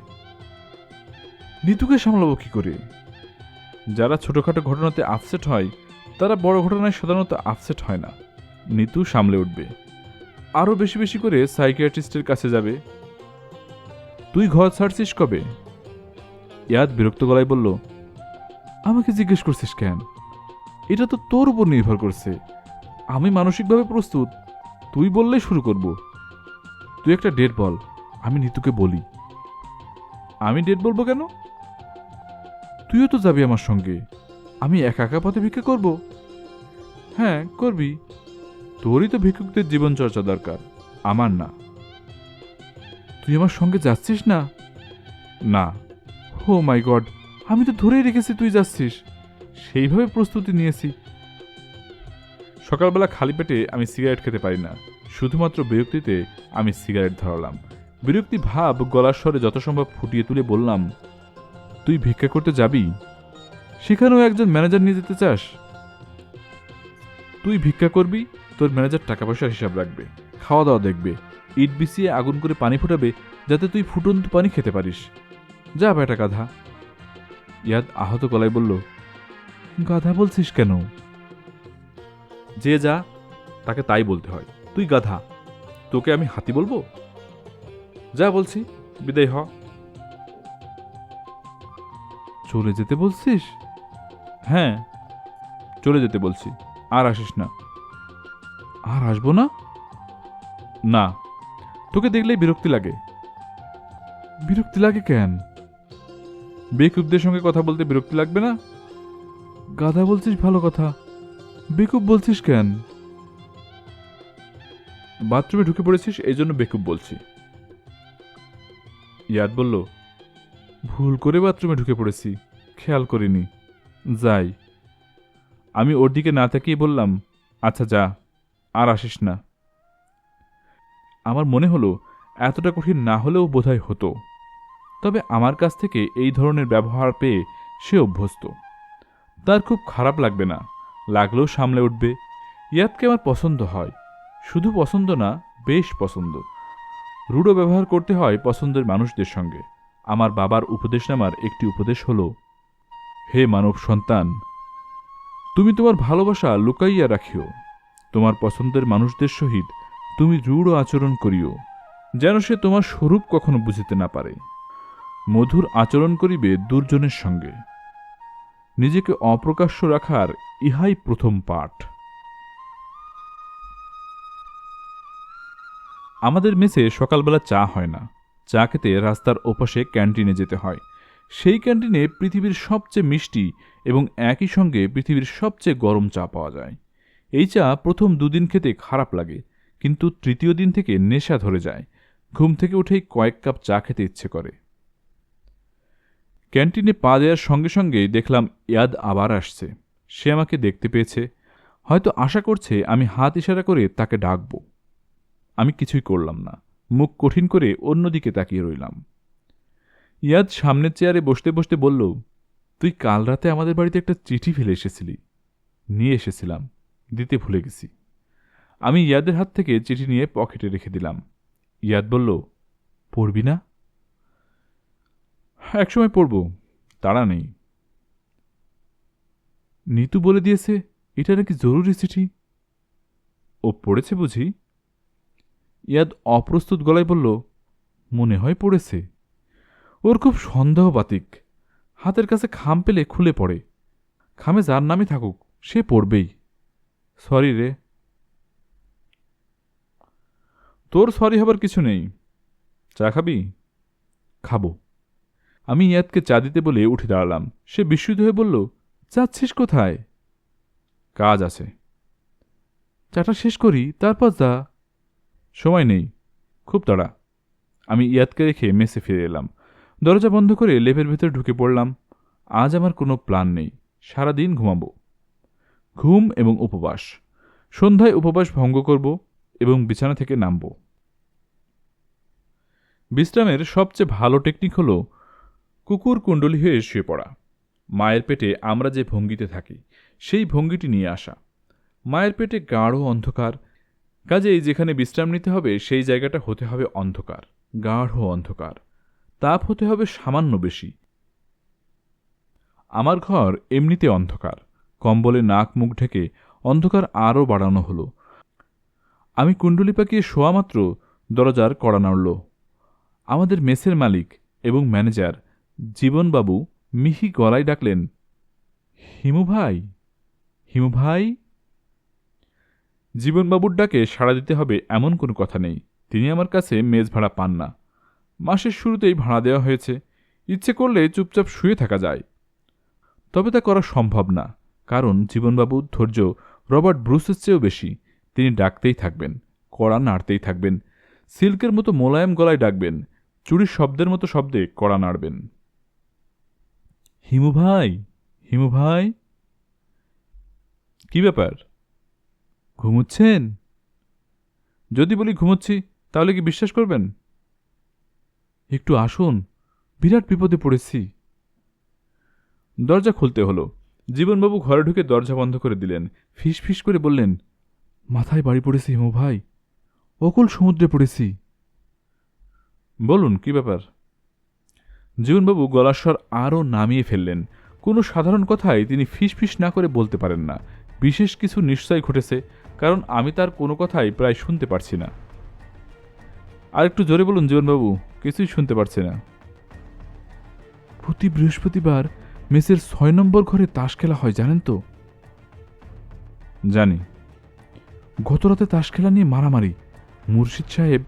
A: নিতুকে সামলাবো কি করে? যারা ছোটখাটো ঘটনাতে আপসেট হয় তারা বড় ঘটনায় সাধারণত আপসেট হয় না। নিতু সামলে উঠবে, আরও বেশি বেশি করে সাইকিয়াট্রিস্টের কাছে যাবে। তুই ঘর ছাড়ছিস কবে? ইয়াদ বিরক্ত গলায় বলল, আমাকে জিজ্ঞেস করছিস কেন? এটা তো তোর উপর নির্ভর করছে। আমি মানসিকভাবে প্রস্তুত, তুই বললেই শুরু করব। তুই একটা ডেট বল, আমি নিতুকে বলি। আমি ডেট বলবো কেন? তুইও তো যাবি আমার সঙ্গে। আমি একা একা পথে ভিক্ষা করব? হ্যাঁ করবি, তোরই তো ভিক্ষুকদের জীবনচর্চা দরকার, আমার না। তুই আমার সঙ্গে যাচ্ছিস না? না। ও মাই গড, আমি তো ধরেই রেখেছি তুই যাচ্ছিস, সেইভাবে প্রস্তুতি নিয়েছি। সকালবেলা খালি পেটে আমি সিগারেট খেতে পারি না। শুধুমাত্র বিরক্তিতে আমি সিগারেট ধরালাম। বিরক্তি ভাব গলার স্বরে যত সম্ভব ফুটিয়ে তুলে বললাম, তুই ভিক্ষা করতে যাবি? সেখানেও একজন ম্যানেজার নিয়ে যেতে চাস? তুই ভিক্ষা করবি, তোর ম্যানেজার টাকা পয়সার হিসাব রাখবে, খাওয়া দাওয়া দেখবে, ইট বিছিয়ে আগুন করে পানি ফোটাবে যাতে তুই ফুটন্ত পানি খেতে পারিস। যা বেটা গাধা। ইয়াদ আহত গলায় বলল, গাধা বলছিস কেন? যে যা তাকে তাই বলতে হয়। তুই গাধা, তোকে আমি হাতি বলবো? যা বলছি, বিদায় হ। চলে যেতে বলছিস? হ্যাঁ, চলে যেতে বলছি, আর আসিস না। আর আসবো না? না, তোকে দেখলেই বিরক্তি লাগে। বিরক্তি লাগে কেন? বেকুবদের সঙ্গে কথা বলতে বিরক্তি লাগবে না? গাধা বলছিস ভালো কথা, বেকুব বলছিস কেন? বাথরুমে ঢুকে পড়েছিস এই জন্য বেকুব বলছি। ইয়াদ বলল, ভুল করে বাথরুমে ঢুকে পড়েছি, খেয়াল করিনি, যাই। আমি ওর দিকে না তাকিয়ে বললাম, আচ্ছা যা, আর আসিস না। আমার মনে হলো এতটা কঠিন না হলেও বোধহয় হতো। তবে আমার কাছ থেকে এই ধরনের ব্যবহার পেয়ে সে অভ্যস্ত। তার খুব খারাপ লাগবে না, লাগলেও সামলে উঠবে। ইয়াদকে আমার পছন্দ হয়, শুধু পছন্দ না, বেশ পছন্দ। রূঢ় ব্যবহার করতে হয় পছন্দের মানুষদের সঙ্গে। আমার বাবার উপদেশনামার একটি উপদেশ হল, হে মানব সন্তান, তুমি তোমার ভালোবাসা লুকাইয়া রাখিও, তোমার পছন্দের মানুষদের সহিত তুমি রূঢ় আচরণ করিও, যেন সে তোমার স্বরূপ কখনো বুঝিতে না পারে। মধুর আচরণ করিবে দুর্জনের সঙ্গে। নিজেকে অপ্রকাশ্য রাখার ইহাই প্রথম পাঠ। আমাদের মেসে সকালবেলা চা হয় না। চা খেতে রাস্তার ওপাশে ক্যান্টিনে যেতে হয়। সেই ক্যান্টিনে পৃথিবীর সবচেয়ে মিষ্টি এবং একই সঙ্গে পৃথিবীর সবচেয়ে গরম চা পাওয়া যায়। এই চা প্রথম দুদিন খেতে খারাপ লাগে, কিন্তু তৃতীয় দিন থেকে নেশা ধরে যায়। ঘুম থেকে উঠেই কয়েক কাপ চা খেতে ইচ্ছে করে। ক্যান্টিনে পা দেওয়ার সঙ্গে সঙ্গেই দেখলাম ইয়াদ আবার আসছে। সে আমাকে দেখতে পেয়েছে, হয়তো আশা করছে আমি হাত ইশারা করে তাকে ডাকব। আমি কিছুই করলাম না, মুখ কঠিন করে অন্যদিকে তাকিয়ে রইলাম। ইয়াদ সামনের চেয়ারে বসতে বসতে বলল, তুই কাল রাতে আমাদের বাড়িতে একটা চিঠি ফেলে এসেছিলি। নিয়ে এসেছিলাম, দিতে ভুলে গেছি। আমি ইয়াদের হাত থেকে চিঠি নিয়ে পকেটে রেখে দিলাম। ইয়াদ বলল, পড়বি না? একসময় পড়ব, তাড়া নেই। নিতু বলে দিয়েছে এটা নাকি জরুরি চিঠি। ও পড়েছে বুঝি? ইয়াদ অপ্রস্তুত গলায় বলল, মনে হয় পড়েছে। ওর খুব সন্দেহবাতিক। হাতের কাছে খাম পেলে খুলে পড়ে। খামে যার নামই থাকুক, সে পড়বেই। সরি রে। তোর সরি হবার কিছু নেই। চা খাবি? খাবো। আমি ইয়াদকে চা দিতে বলে উঠে দাঁড়ালাম। সে বিস্মিত হয়ে বলল, যাচ্ছিস কোথায়? কাজ আছে। চাটা শেষ করি, তারপর যা। সময় নেই, খুব তাড়া। আমি ইয়াদকে রেখে মেসে ফিরে এলাম। দরজা বন্ধ করে লেপের ভেতর ঢুকে পড়লাম। আজ আমার কোনো প্ল্যান নেই, সারাদিন ঘুমাবো। ঘুম এবং উপবাস। সন্ধ্যায় উপবাস ভঙ্গ করব এবং বিছানা থেকে নামব। বিশ্রামের সবচেয়ে ভালো টেকনিক হল কুকুর কুণ্ডলী হয়ে শুয়ে পড়া। মায়ের পেটে আমরা যে ভঙ্গিতে থাকি, সেই ভঙ্গিটি নিয়ে আসা। মায়ের পেটে গাঢ় অন্ধকার, কাজেই যেখানে বিশ্রাম নিতে হবে সেই জায়গাটা হতে হবে অন্ধকার, গাঢ় অন্ধকার। তাপ হতে হবে সামান্য বেশি। আমার ঘর এমনিতে অন্ধকার। কম্বলে নাক মুখ ঢেকে অন্ধকার আরও বাড়ানো হলো। আমি কুণ্ডলি পাকিয়ে শোয়া মাত্র দরজার কড়া নাড়ল। আমাদের মেসের মালিক এবং ম্যানেজার জীবনবাবু মিহি গলায় ডাকলেন, হিমু ভাই, হিমু ভাই। জীবনবাবুর ডাকে সাড়া দিতে হবে এমন কোনো কথা নেই। তিনি আমার কাছে মেজ ভাড়া পান না। মাসের শুরুতেই ভাড়া দেওয়া হয়েছে। ইচ্ছে করলে চুপচাপ শুয়ে থাকা যায়, তবে তা করা সম্ভব না, কারণ জীবনবাবুর ধৈর্য রবার্ট ব্রুসের চেয়েও বেশি। তিনি ডাকতেই থাকবেন, কড়া নাড়তেই থাকবেন। সিল্কের মতো মোলায়েম গলায় ডাকবেন, চুরির শব্দের মতো শব্দে কড়া নাড়বেন। হিমু ভাই, হিমু ভাই। কি ব্যাপার? ঘুমুচ্ছেন? যদি বলি ঘুমোচ্ছি, তাহলে কি বিশ্বাস করবেন? একটু আসুন, বিরাট বিপদে পড়েছি। দরজা খুলতে হলো। জীবনবাবু ঘরে ঢুকে দরজা বন্ধ করে দিলেন। ফিস ফিস করে বললেন, মাথায় বাড়ি পড়েছি হিমু ভাই, অকুল সমুদ্রে পড়েছি। বলুন, কি ব্যাপার? জীবনবাবু গলার স্বর আরও নামিয়ে ফেললেন। কোনো সাধারণ কথাই তিনি ফিস ফিস না করে বলতে পারেন না। বিশেষ কিছু নিশ্চয় ঘটেছে, কারণ আমি তার কোনো কথাই প্রায় শুনতে পারছি না। আর একটু জোরে বলুন জীবনবাবু, কিছুই শুনতে পারছি না। প্রতি বৃহস্পতিবার মেসের ৬ নম্বর ঘরে তাস খেলা হয়, জানেন তো? জানি। গতরাতে তাস খেলা নিয়ে মারামারি। মুর্শিদ সাহেব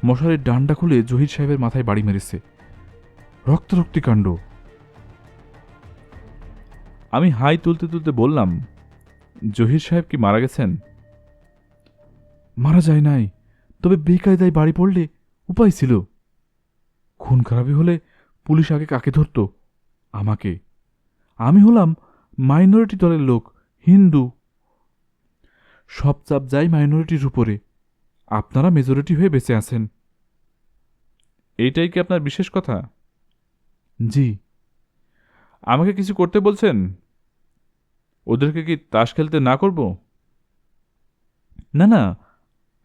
A: মশারির ডান্ডা খুলে জহির সাহেবের মাথায় বাড়ি মেরেছে। রক্তারক্তি কাণ্ড। আমি হাই তুলতে তুলতে বললাম, জহির সাহেব কি মারা গেছেন? মারা যায় নাই, তবে বেকায়দায় বাড়ি পড়লে উপায় ছিল। খুন খারাপি হলে পুলিশ আগে কাকে ধরত? আমাকে। আমি হলাম মাইনরিটি দলের লোক, হিন্দু। সব চাপ যায় মাইনরিটির উপরে, আপনারা মেজরিটি হয়ে বেঁচে আছেন। এইটাই কি আপনার বিশেষ কথা? জি। আমাকে কিছু করতে বলছেন? ওদেরকে কি তাস খেলতে না করব? না না,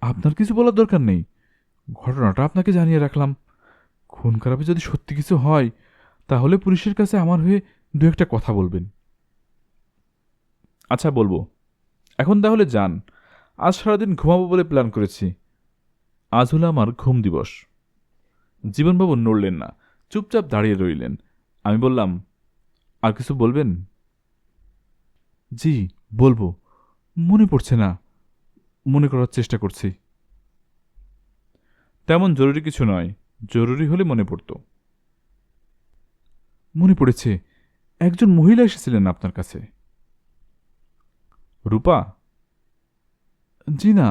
A: আপনার কিছু বলার দরকার নেই। ঘটনাটা আপনাকে জানিয়ে রাখলাম। খুন খারাপে যদি সত্যি কিছু হয় তাহলে পুলিশের কাছে আমার হয়ে দু একটা কথা বলবেন। আচ্ছা, বলবো। এখন তাহলে যান। আজ সারাদিন ঘুমাবো বলে প্ল্যান করেছি। আজ হলো আমার ঘুম দিবস। জীবনবাবু নড়লেন না, চুপচাপ দাঁড়িয়ে রইলেন। আমি বললাম, আর কিছু বলবেন? জি, বলবো। মনে পড়ছে না, মনে করার চেষ্টা করছি। তেমন জরুরি কিছু নয়, জরুরি হলে মনে পড়ত। মনে পড়েছে, একজন মহিলা এসেছিলেন আপনার কাছে। রূপা? জি না,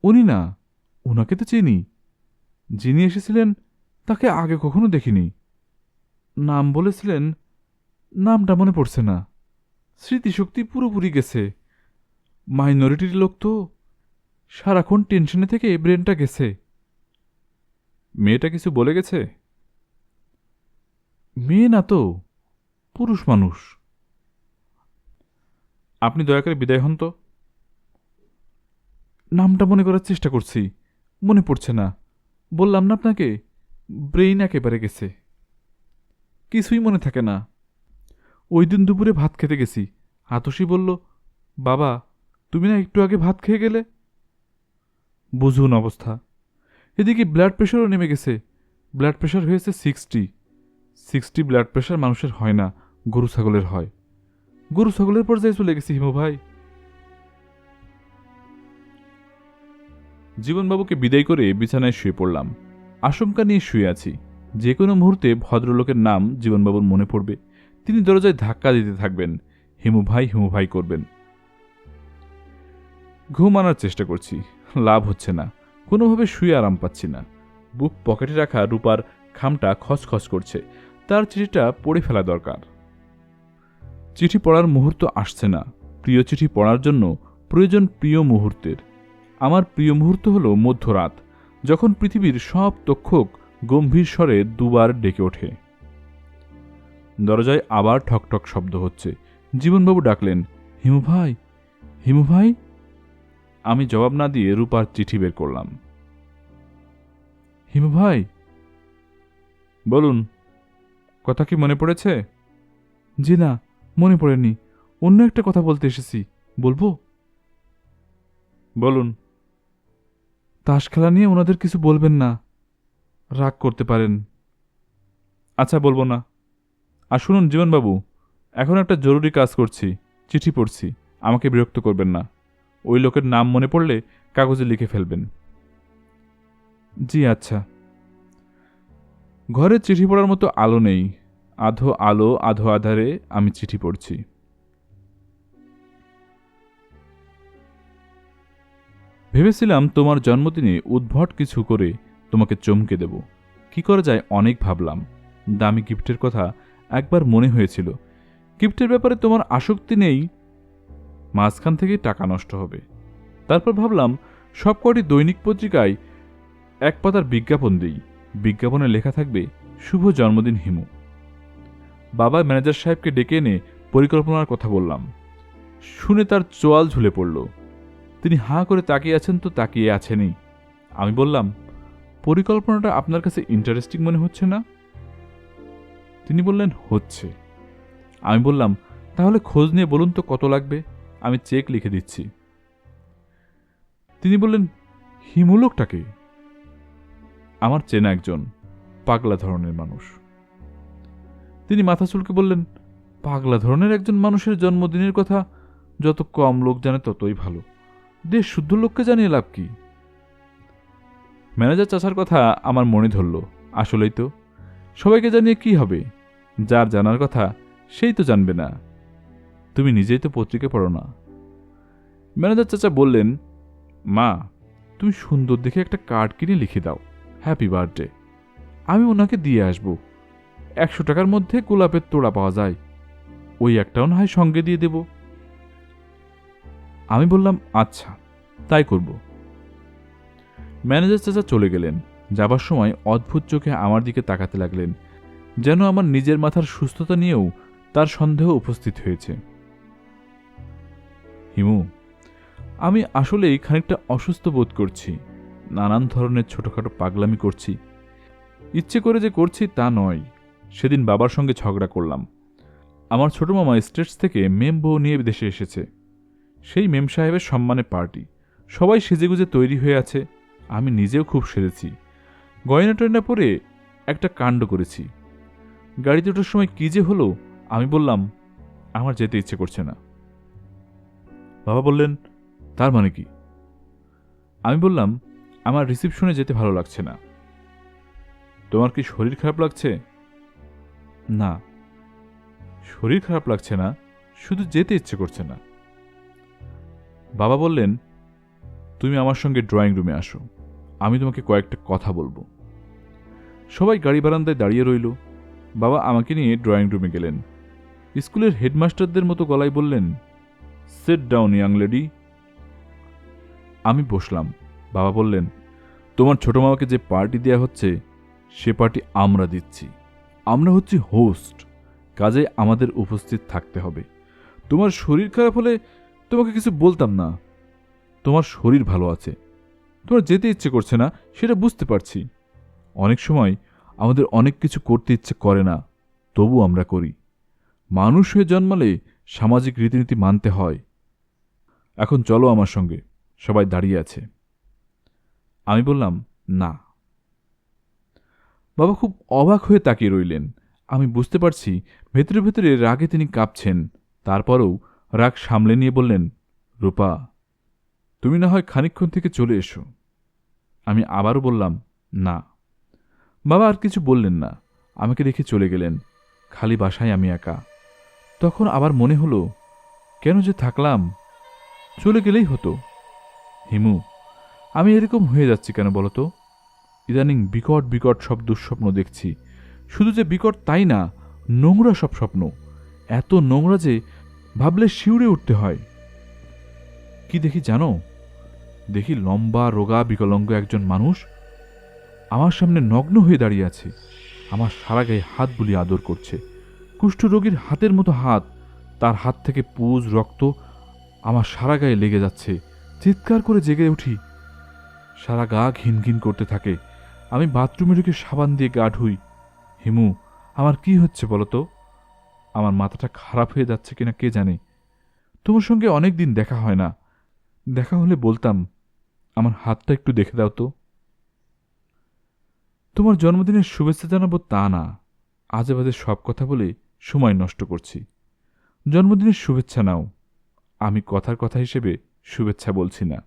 A: উনি না। ওনাকে তো চিনি। যিনি এসেছিলেন তাকে আগে কখনো দেখিনি। নাম বলেছিলেন, নামটা মনে পড়ছে না। স্মৃতিশক্তি পুরোপুরি গেছে। মাইনরিটির লোক তো, সারাক্ষণ টেনশনে থেকে ব্রেনটা গেছে। মেয়েটা কিছু বলে গেছে? মেয়ে না তো, পুরুষ মানুষ। আপনি দয়া করে বিদায় হন তো। নামটা মনে করার চেষ্টা করছি, মনে পড়ছে না। বললাম না আপনাকে, ব্রেইন একেবারে গেছে, কিছুই মনে থাকে না। ওই দিন দুপুরে ভাত খেতে গেছি, আতসী বলল, বাবা তুমি না একটু আগে ভাত খেয়ে গেলে। বুঝুন অবস্থা। এদিকে ব্লাড প্রেশারও নেমে গেছে। ব্লাড প্রেশার হয়েছে 60। 60 ব্লাড প্রেশার মানুষের হয় না, গরু ছাগলের হয়। গরু ছাগলের পর্যায়ে চলে গেছি হিমু ভাই। জীবনবাবুকে বিদায় করে বিছানায় শুয়ে পড়লাম। আশঙ্কা নিয়ে শুয়ে আছি, যে কোনো মুহূর্তে ভদ্রলোকের নাম জীবনবাবুর মনে পড়বে। তিনি দরজায় ধাক্কা দিতে থাকবেন, হিমু ভাই করবেন। ঘুম আনার চেষ্টা করছি, লাভ হচ্ছে না। কোনোভাবে শুয়ে আরাম পাচ্ছি না। বুক পকেটে রাখা রূপার খামটা খসখস করছে। তার চিঠিটা পড়ে ফেলা দরকার। চিঠি পড়ার মুহূর্ত আসছে না। প্রিয় চিঠি পড়ার জন্য প্রয়োজন প্রিয় মুহূর্তের। আমার প্রিয় মুহূর্ত হল মধ্যরাত, যখন পৃথিবীর সব তক্ষক গম্ভীর স্বরে দুবার ডেকে ওঠে। দরজায় আবার ঠকঠক শব্দ হচ্ছে। জীবনবাবু ডাকলেন, হিমু ভাই, হিমু ভাই। আমি জবাব না দিয়ে রূপার চিঠি বের করলাম। হিমু ভাই। বলুন, কথা কি মনে পড়েছে? জি না, মনে পড়েনি। অন্য একটা কথা বলতে এসেছি, বলবো? বলুন। তাস খেলা নিয়ে ওনাদের কিছু বলবেন না, রাগ করতে পারেন। আচ্ছা, বলবো না। আর শুনুন জীবনবাবু, এখন একটা জরুরি কাজ করছি, চিঠি পড়ছি, আমাকে বিরক্ত করবেন না। ওই লোকের নাম মনে পড়লে কাগজে লিখে ফেলবেন। জি আচ্ছা। ঘরে চিঠি পড়ার মতো আলো নেই। আধো আলো আধো আধারে আমি চিঠি পড়ছি। ভেবেছিলাম তোমার জন্মদিনে উদ্ভট কিছু করে তোমাকে চমকে দেব। কি করা যায় অনেক ভাবলাম। দামি গিফটের কথা একবার মনে হয়েছিল। গিফটের ব্যাপারে তোমার আসক্তি নেই, মাঝখান থেকে টাকা নষ্ট হবে। তারপর ভাবলাম সবকটি দৈনিক পত্রিকায় এক পাতার বিজ্ঞাপন দিই। বিজ্ঞাপনে লেখা থাকবে, শুভ জন্মদিন হিমু। বাবা ম্যানেজার সাহেবকে ডেকে এনে পরিকল্পনার কথা বললাম। শুনে তার চোয়াল ঝুলে পড়ল। তিনি হাঁ করে তাকিয়ে আছেন তো তাকিয়ে আছেনই। আমি বললাম, পরিকল্পনাটা আপনার কাছে ইন্টারেস্টিং মনে হচ্ছে না? তিনি বললেন, হচ্ছে। আমি বললাম, তাহলে খোঁজ নিয়ে বলুন তো কত লাগবে, আমি চেক লিখে দিচ্ছি। তিনি বললেন, হিমু লোকটাকে? আমার চেনা একজন পাগলা ধরনের মানুষ। তিনি মাথা চুলকে বললেন, পাগলা ধরনের একজন মানুষের জন্মদিনের কথা যত কম লোক জানে ততই ভালো। দেশ শুদ্ধ লোককে জানিয়ে লাভ কি? ম্যানেজার চাচার কথা আমার মনে ধরল। আসলেই তো, সবাইকে জানিয়ে কি হবে? যার জানার কথা সেই তো জানবে না। তুমি নিজেই তো পত্রিকা পড়ো না। ম্যানেজার চাচা বললেন, মা তুমি সুন্দর দেখে একটা কার্ড কিনে লিখে দাও, হ্যাপি বার্থডে। আমি ওনাকে দিয়ে আসব। 100 টাকার মধ্যে গোলাপের তোড়া পাওয়া যায়, ওই একটাও না হয় সঙ্গে দিয়ে দেব। আমি বললাম, আচ্ছা, তাই করব। ম্যানেজার চাচা চলে গেলেন। যাবার সময় অদ্ভুত চোখে আমার দিকে তাকাতে লাগলেন, যেন আমার নিজের মাথার সুস্থতা নিয়েও তার সন্দেহ উপস্থিত হয়েছে। হিমু, আমি আসলেই খানিকটা অসুস্থ বোধ করছি। নানান ধরনের ছোটখাটো পাগলামি করছি। ইচ্ছে করে যে করছি তা নয়। সেদিন বাবার সঙ্গে ঝগড়া করলাম। আমার ছোট মামা স্টেটস থেকে মেম বউ নিয়ে দেশে এসেছে। সেই মেম সাহেবের সম্মানে পার্টি। সবাই সেজেগুজে তৈরি হয়ে আছে। আমি নিজেও খুব সেজেছি। গয়না টয়না পরে একটা কাণ্ড করেছি। গাড়িতে ওঠার সময় কী যে হলো, আমি বললাম, আমার যেতে ইচ্ছে করছে না। বাবা বললেন, তার মানে কি? আমি বললাম, আমার রিসিপশনে যেতে ভালো লাগছে না। তোমার কি শরীর খারাপ লাগছে? না, শরীর খারাপ লাগছে না, শুধু যেতে ইচ্ছে করছে না। বাবা বললেন, তুমি আমার সঙ্গে ড্রয়িং রুমে আসো, আমি তোমাকে কয়েকটা কথা বলবো। সবাই গাড়ি বারান্দায় দাঁড়িয়ে রইল। বাবা আমাকে নিয়ে ড্রয়িং রুমে গেলেন। স্কুলের হেডমাস্টারদের মতো গলায় বললেন, সিট ডাউন ইয়াং লেডি। আমি বসলাম। বাবা বললেন, তোমার ছোট মামাকে যে পার্টি দেয়া হচ্ছে, সে পার্টি আমরা দিচ্ছি। আমরা হচ্ছি হোস্ট, কাজে আমাদের উপস্থিত থাকতে হবে। তোমার শরীর খারাপ হলে তোমাকে কিছু বলতাম না। তোমার শরীর ভালো আছে, তোমার যেতে ইচ্ছে করছে না, সেটা বুঝতে পারছি। অনেক সময় আমাদের অনেক কিছু করতে ইচ্ছে করে না, তবু আমরা করি। মানুষ হয়ে জন্মালে সামাজিক রীতিনীতি মানতে হয়। এখন চলো আমার সঙ্গে, সবাই দাঁড়িয়ে আছে। আমি বললাম, না। বাবা খুব অবাক হয়ে তাকিয়ে রইলেন। আমি বুঝতে পারছি ভেতরে ভেতরে রাগে তিনি কাঁপছেন। তারপরেও রাগ সামলে নিয়ে বললেন, রূপা, তুমি না হয় খানিকক্ষণ থেকে চলে এসো। আমি আবারও বললাম, না। বাবা আর কিছু বললেন না, আমাকে রেখে চলে গেলেন। খালি বাসায় আমি একা। তখন আবার মনে হলো, কেন যে থাকলাম, চলে গেলেই হতো। হিমু, আমি এরকম হয়ে যাচ্ছি কেন বলতো? ইদানিং বিকট বিকট সব দুঃস্বপ্ন দেখছি। শুধু যে বিকট তাই না, নোংরা সব স্বপ্ন। এত নোংরা যে ভাবলে শিউরে উঠতে হয়। কি দেখি জানো? দেখি লম্বা রোগা বিকলাঙ্গ একজন মানুষ আমার সামনে নগ্ন হয়ে দাঁড়িয়ে আছে। আমার সারা গায়ে হাত বুলিয়ে আদর করছে। কুষ্ঠরোগীর হাতের মতো হাত। তার হাত থেকে পুজ রক্ত আমার সারা গায়ে লেগে যাচ্ছে। চিৎকার করে জেগে উঠি। সারা গা ঘিন ঘিন করতে থাকে। আমি বাথরুমে ঢুকে সাবান দিয়ে গা ধুই। হিমু, আমার কি হচ্ছে বলতো? আমার মাথাটা খারাপ হয়ে যাচ্ছে কিনা কে জানে। তোমার সঙ্গে অনেক দিন দেখা হয় না। দেখা হলে বলতাম, আমার হাতটা একটু দেখে দাও তো। তোমার জন্মদিনের শুভেচ্ছা জানাবো তা না, আজে বাজে সব কথা বলে সময় নষ্ট করছি। জন্মদিনের শুভেচ্ছা নাও। আমি কথার কথা হিসেবে শুভেচ্ছা বলছি না।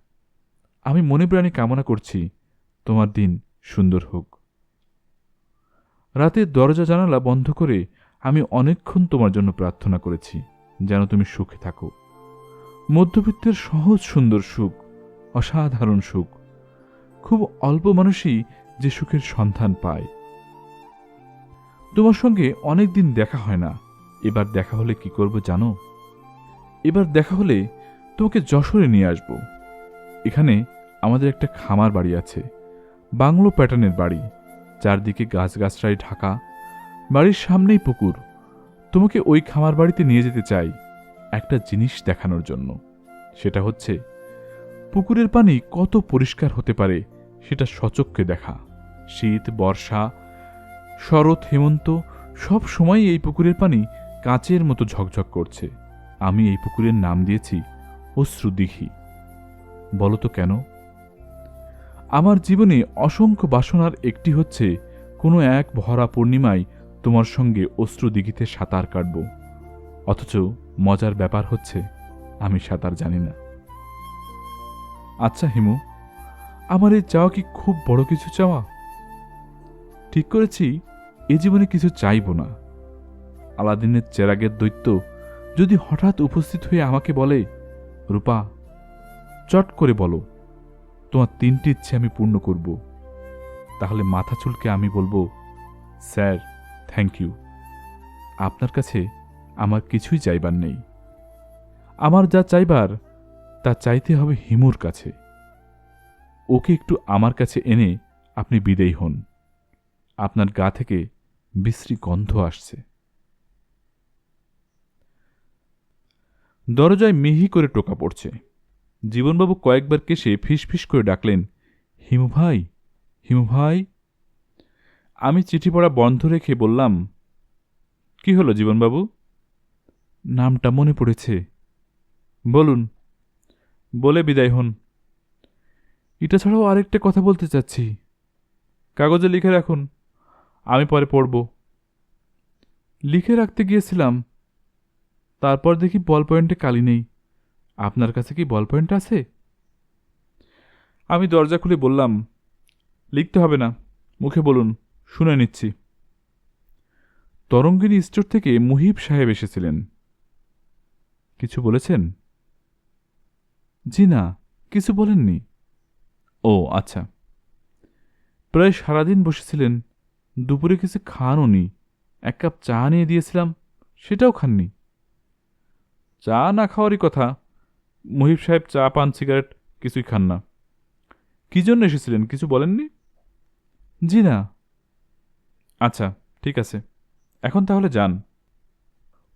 A: আমি মনে প্রাণে কামনা করছি তোমার দিন সুন্দর হোক। রাতে দরজা জানালা বন্ধ করে আমি অনেকক্ষণ তোমার জন্য প্রার্থনা করেছি, যেন তুমি সুখে থাকো। মধ্যবিত্তের সহজ সুন্দর সুখ, অসাধারণ সুখ। খুব অল্প মানুষই যে সুখের সন্ধান পায়। তোমার সঙ্গে অনেক দিন দেখা হয় না। এবার দেখা হলে কি করব জানো? এবার দেখা হলে তোমাকে যশোরে নিয়ে আসব। এখানে আমাদের একটা খামার বাড়ি আছে, বাংলো প্যাটার্নের বাড়ি, চারদিকে গাছগাছড়ায় ঢাকা। বাড়ির সামনেই পুকুর। তোমাকে ওই খামার বাড়িতে নিয়ে যেতে চাই একটা জিনিস দেখানোর জন্য। সেটা হচ্ছে পুকুরের পানি কত পরিষ্কার হতে পারে সেটা সচক্ষে দেখা। শীত, বর্ষা, শরৎ, হেমন্ত সব সময় এই পুকুরের পানি কাঁচের মতো ঝকঝক করছে। আমি এই পুকুরের নাম দিয়েছি অশ্রুদিঘি। বলো তো কেন? আমার জীবনে অসংখ্য বাসনার একটি হচ্ছে কোনো এক ভরা পূর্ণিমায় তোমার সঙ্গে অশ্রুদিঘিতে সাঁতার কাটব। অথচ মজার ব্যাপার হচ্ছে আমি সাঁতার জানি না। আচ্ছা হিমু, আমার এই চাওয়া কি খুব বড় কিছু চাওয়া? ঠিক করেছি এ জীবনে কিছু চাইব না। আলাদিনের চেরাগের দৈত্য যদি হঠাৎ উপস্থিত হয়ে আমাকে বলে, রূপা, চট করে বলো তোমার 3টি ইচ্ছে আমি পূর্ণ করব, তাহলে মাথা চুলকে আমি বলবো, স্যার, থ্যাংক ইউ। আপনার কাছে আমার কিছুই চাইবার নেই। আমার যা চাইবার তা চাইতে হবে হিমুর কাছে। ওকে একটু আমার কাছে এনে আপনি বিদেয় হন। আপনার গা থেকে বিশ্রী গন্ধ আসছে। দরজায় মিহি করে টোকা পড়ছে। জীবনবাবু কয়েকবার কেশে ফিসফিস করে ডাকলেন, হিমু ভাই, হিমু ভাই। আমি চিঠি পড়া বন্ধ রেখে বললাম, কি হলো জীবনবাবু? নামটা মনে পড়েছে। বলুন। বলে বিদায় হন। এটা ছাড়াও আরেকটা কথা বলতে চাচ্ছি। কাগজে লিখে রাখুন, আমি পরে পড়ব। লিখে রাখতে গিয়েছিলাম, তারপর দেখি বল পয়েন্টে কালি নেই। আপনার কাছে কি বল পয়েন্ট আছে? আমি দরজা খুলে বললাম, লিখতে হবে না, মুখে বলুন, শুনে নিচ্ছি। তরঙ্গিনী স্টোর থেকে মুহিব সাহেব এসেছিলেন। কিছু বলেছেন? জি না, কিছু বলেননি। ও আচ্ছা। প্রায় সারাদিন বসেছিলেন, দুপুরে কিছু খানওনি। এক কাপ চা নিয়ে দিয়েছিলাম, সেটাও খাননি। চা না খাওয়ারই কথা। মুহিব সাহেব চা পান সিগারেট কিছুই খান না। কি জন্য এসেছিলেন কিছু বলেননি? জি না। আচ্ছা, ঠিক আছে, এখন তাহলে যান।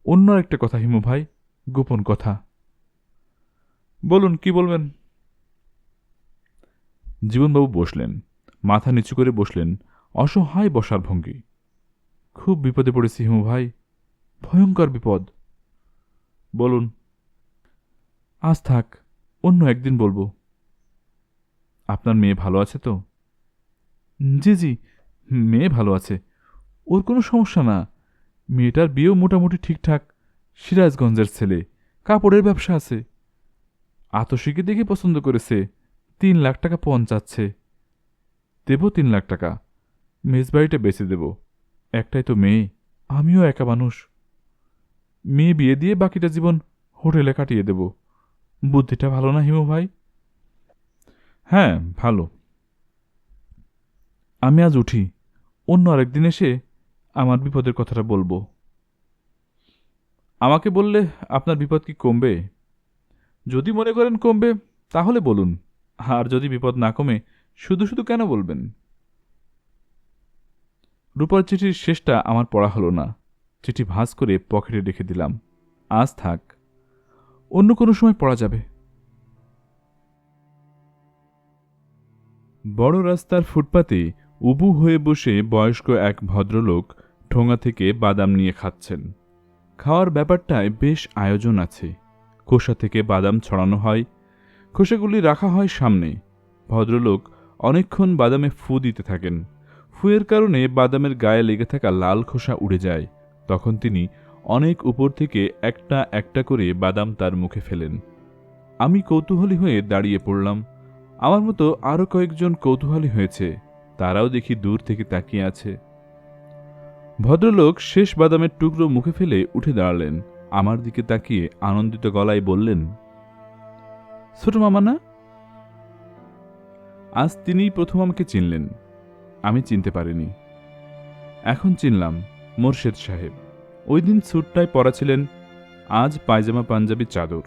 A: অন্য একটা কথা হিমু ভাই, গোপন কথা। বলুন, কি বলবেন? জীবনবাবু বসলেন, মাথা নিচু করে বসলেন, অসহায় বসার ভঙ্গি। খুব বিপদে পড়েছি হিমু ভাই, ভয়ঙ্কর বিপদ। বলুন। আজ থাক, অন্য একদিন বলবো। আপনার মেয়ে ভালো আছে তো? জি জি, মেয়ে ভালো আছে, ওর কোনো সমস্যা না। মেয়েটার বিয়েও মোটামুটি ঠিকঠাক। সিরাজগঞ্জের ছেলে, কাপড়ের ব্যবসা আছে। আতসীকে দেখে পছন্দ করেছে, 3 লাখ টাকা পণ চাচ্ছে। দেব 3 লাখ টাকা, মেজবাড়িটা বেচে দেব। একটাই তো মেয়ে, আমিও একা মানুষ। মেয়ে বিয়ে দিয়ে বাকিটা জীবন হোটেলে কাটিয়ে দেব। বুদ্ধিটা ভালো না হিমু ভাই? হ্যাঁ, ভালো। আমি আজ উঠি, অন্য আরেকদিন এসে আমার বিপদের কথাটা বলবো। আমাকে বললে আপনার বিপদ কি কমবে? যদি মনে করেন কমবে তাহলে বলুন, আর যদি বিপদ না কমে শুধু শুধু কেন বলবেন? রূপার চিঠির শেষটা আমার পড়া হলো না। চিঠি ভাঁজ করে পকেটে রেখে দিলাম। আজ থাক, অন্য কোনো সময় পড়া যাবে। বড় রাস্তার ফুটপাতে উবু হয়ে বসে বয়স্ক এক ভদ্রলোক ঠোঙা থেকে বাদাম নিয়ে খাচ্ছেন। খাওয়ার ব্যাপারটায় বেশ আয়োজন আছে। খোসা থেকে বাদাম ছড়ানো হয়, খোসাগুলি রাখা হয় সামনে। ভদ্রলোক অনেকক্ষণ বাদামে ফু দিতে থাকেন। ফুয়ের কারণে বাদামের গায়ে লেগে থাকা লাল খোসা উড়ে যায়। তখন তিনি অনেক উপর থেকে একটা একটা করে বাদাম তার মুখে ফেলেন। আমি কৌতূহলী হয়ে দাঁড়িয়ে পড়লাম। আমার মতো আরও কয়েকজন কৌতূহলী হয়েছে, তারাও দেখি দূর থেকে তাকিয়ে আছে। ভদ্রলোক শেষ বাদামের টুকরো মুখে ফেলে উঠে দাঁড়ালেন। আমার দিকে তাকিয়ে আনন্দিত গলায় বললেন, ছোট মামা না? আজ তিনিই প্রথম আমাকে চিনলেন, আমি চিনতে পারিনি। এখন চিনলাম, মোরশেদ সাহেব। ওই দিন স্যুটটাই পরা ছিলেন, আজ পায়জামা পাঞ্জাবি চাদর।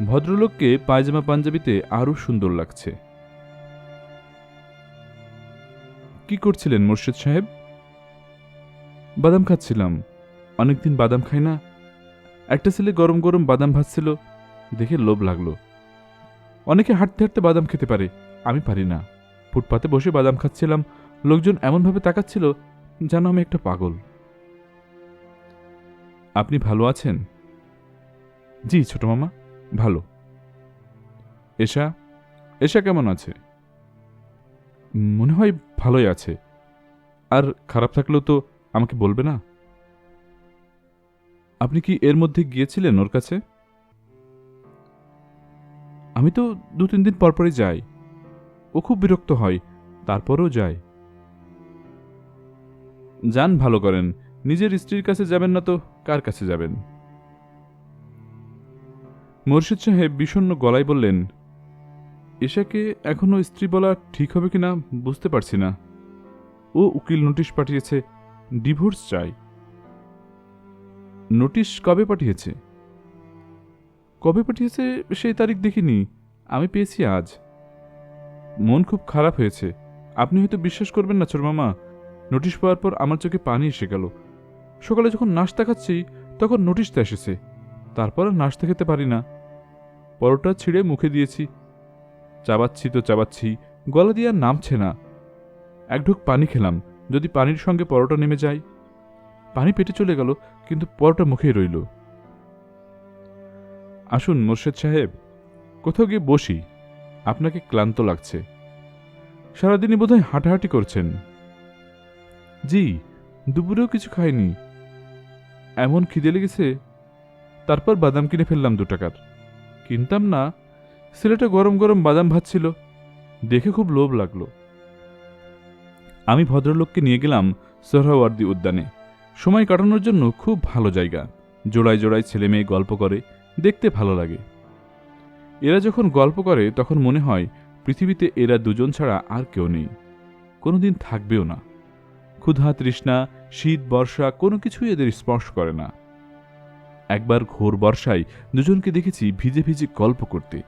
A: ভদ্রলোককে পায়জামা পাঞ্জাবিতে আরও সুন্দর লাগছে। কি করছিলেন মোরশেদ সাহেব? বাদাম খাচ্ছিলাম, অনেকদিন বাদাম খাই না। একটা ছেলে গরম গরম বাদাম ভাজছিল, দেখে লোভ লাগলো। অনেকে হাঁটতে হাঁটতে বাদাম খেতে পারে, আমি পারি না। ফুটপাতে বসে বাদাম খাচ্ছিলাম, লোকজন এমনভাবে তাকাচ্ছিল যেন আমি একটা পাগল। আপনি ভালো আছেন? জি ছোট মামা, ভালো। এশা, এশা কেমন আছে? মনে হয় ভালোই আছে। আর খারাপ থাকলেও তো আমাকে বলবে না। আপনি কি এর মধ্যে গিয়েছিলেন ওর কাছে? আমি তো 2-3 দিন পরপরই যাই। ও খুব বিরক্ত হয়, তারপরেও যায়। যান, ভালো করেন। নিজের স্ত্রীর কাছে যাবেন না তো কার কাছে যাবেন? মোরশেদ সাহেব বিষণ্ণ গলায় বললেন, এশাকে এখনো স্ত্রী বলা ঠিক হবে কিনা বুঝতে পারছি না। ও উকিল নোটিশ পাঠিয়েছে, ডিভোর্স চাই। নোটিশ কবে পাঠিয়েছে? কবে পাঠিয়েছে সেই তারিখ দেখিনি, আমি পেয়েছি আজ। মন খুব খারাপ হয়েছে। আপনি হয়তো বিশ্বাস করবেন না ছোট মামা, নোটিশ পাওয়ার পর আমার চোখে পানি এসে গেল। সকালে যখন নাশতা খাচ্ছি তখন নোটিশটা এসেছে, তারপর আর নাশতা খেতে পারি না। পরোটা ছিঁড়ে মুখে দিয়েছি, চাবাচ্ছি তো চাবাচ্ছি, গলা দিয়ে আর নামছে না। এক ঢোক পানি খেলাম, যদি পানির সঙ্গে পরোটা নেমে যায়। পানি পেটে চলে গেল, কিন্তু পরোটা মুখেই রইল। আসুন মোর্শেদ সাহেব, কোথাও গিয়ে বসি, আপনাকে ক্লান্ত লাগছে। সারাদিনই বোধহয় হাঁটাহাঁটি করছেন। জি, দুপুরেও কিছু খাইনি, এমন খিদে লেগেছে। তারপর বাদাম কিনে ফেললাম 2 টাকার। কিনতাম না, ছেলেটা গরম গরম বাদাম ভাজছিল, দেখে খুব লোভ লাগলো। আমি ভদ্রলোককে নিয়ে গেলাম সোহরাওয়ার্দী উদ্যানে। সময় কাটানোর জন্য খুব ভালো জায়গা। জোড়ায় জোড়ায় ছেলে মেয়ে গল্প করে, দেখতে ভালো লাগে। এরা যখন গল্প করে তখন মনে হয় পৃথিবীতে এরা দুজন ছাড়া আর কেউ নেই, কোনোদিন থাকবেও না। ক্ষুধা তৃষ্ণা, শীত বর্ষা কোনো কিছুই এদের স্পর্শ করে না। একবার ঘোর বর্ষায় দুজনকে দেখেছি ভিজে ভিজে গল্প করতে।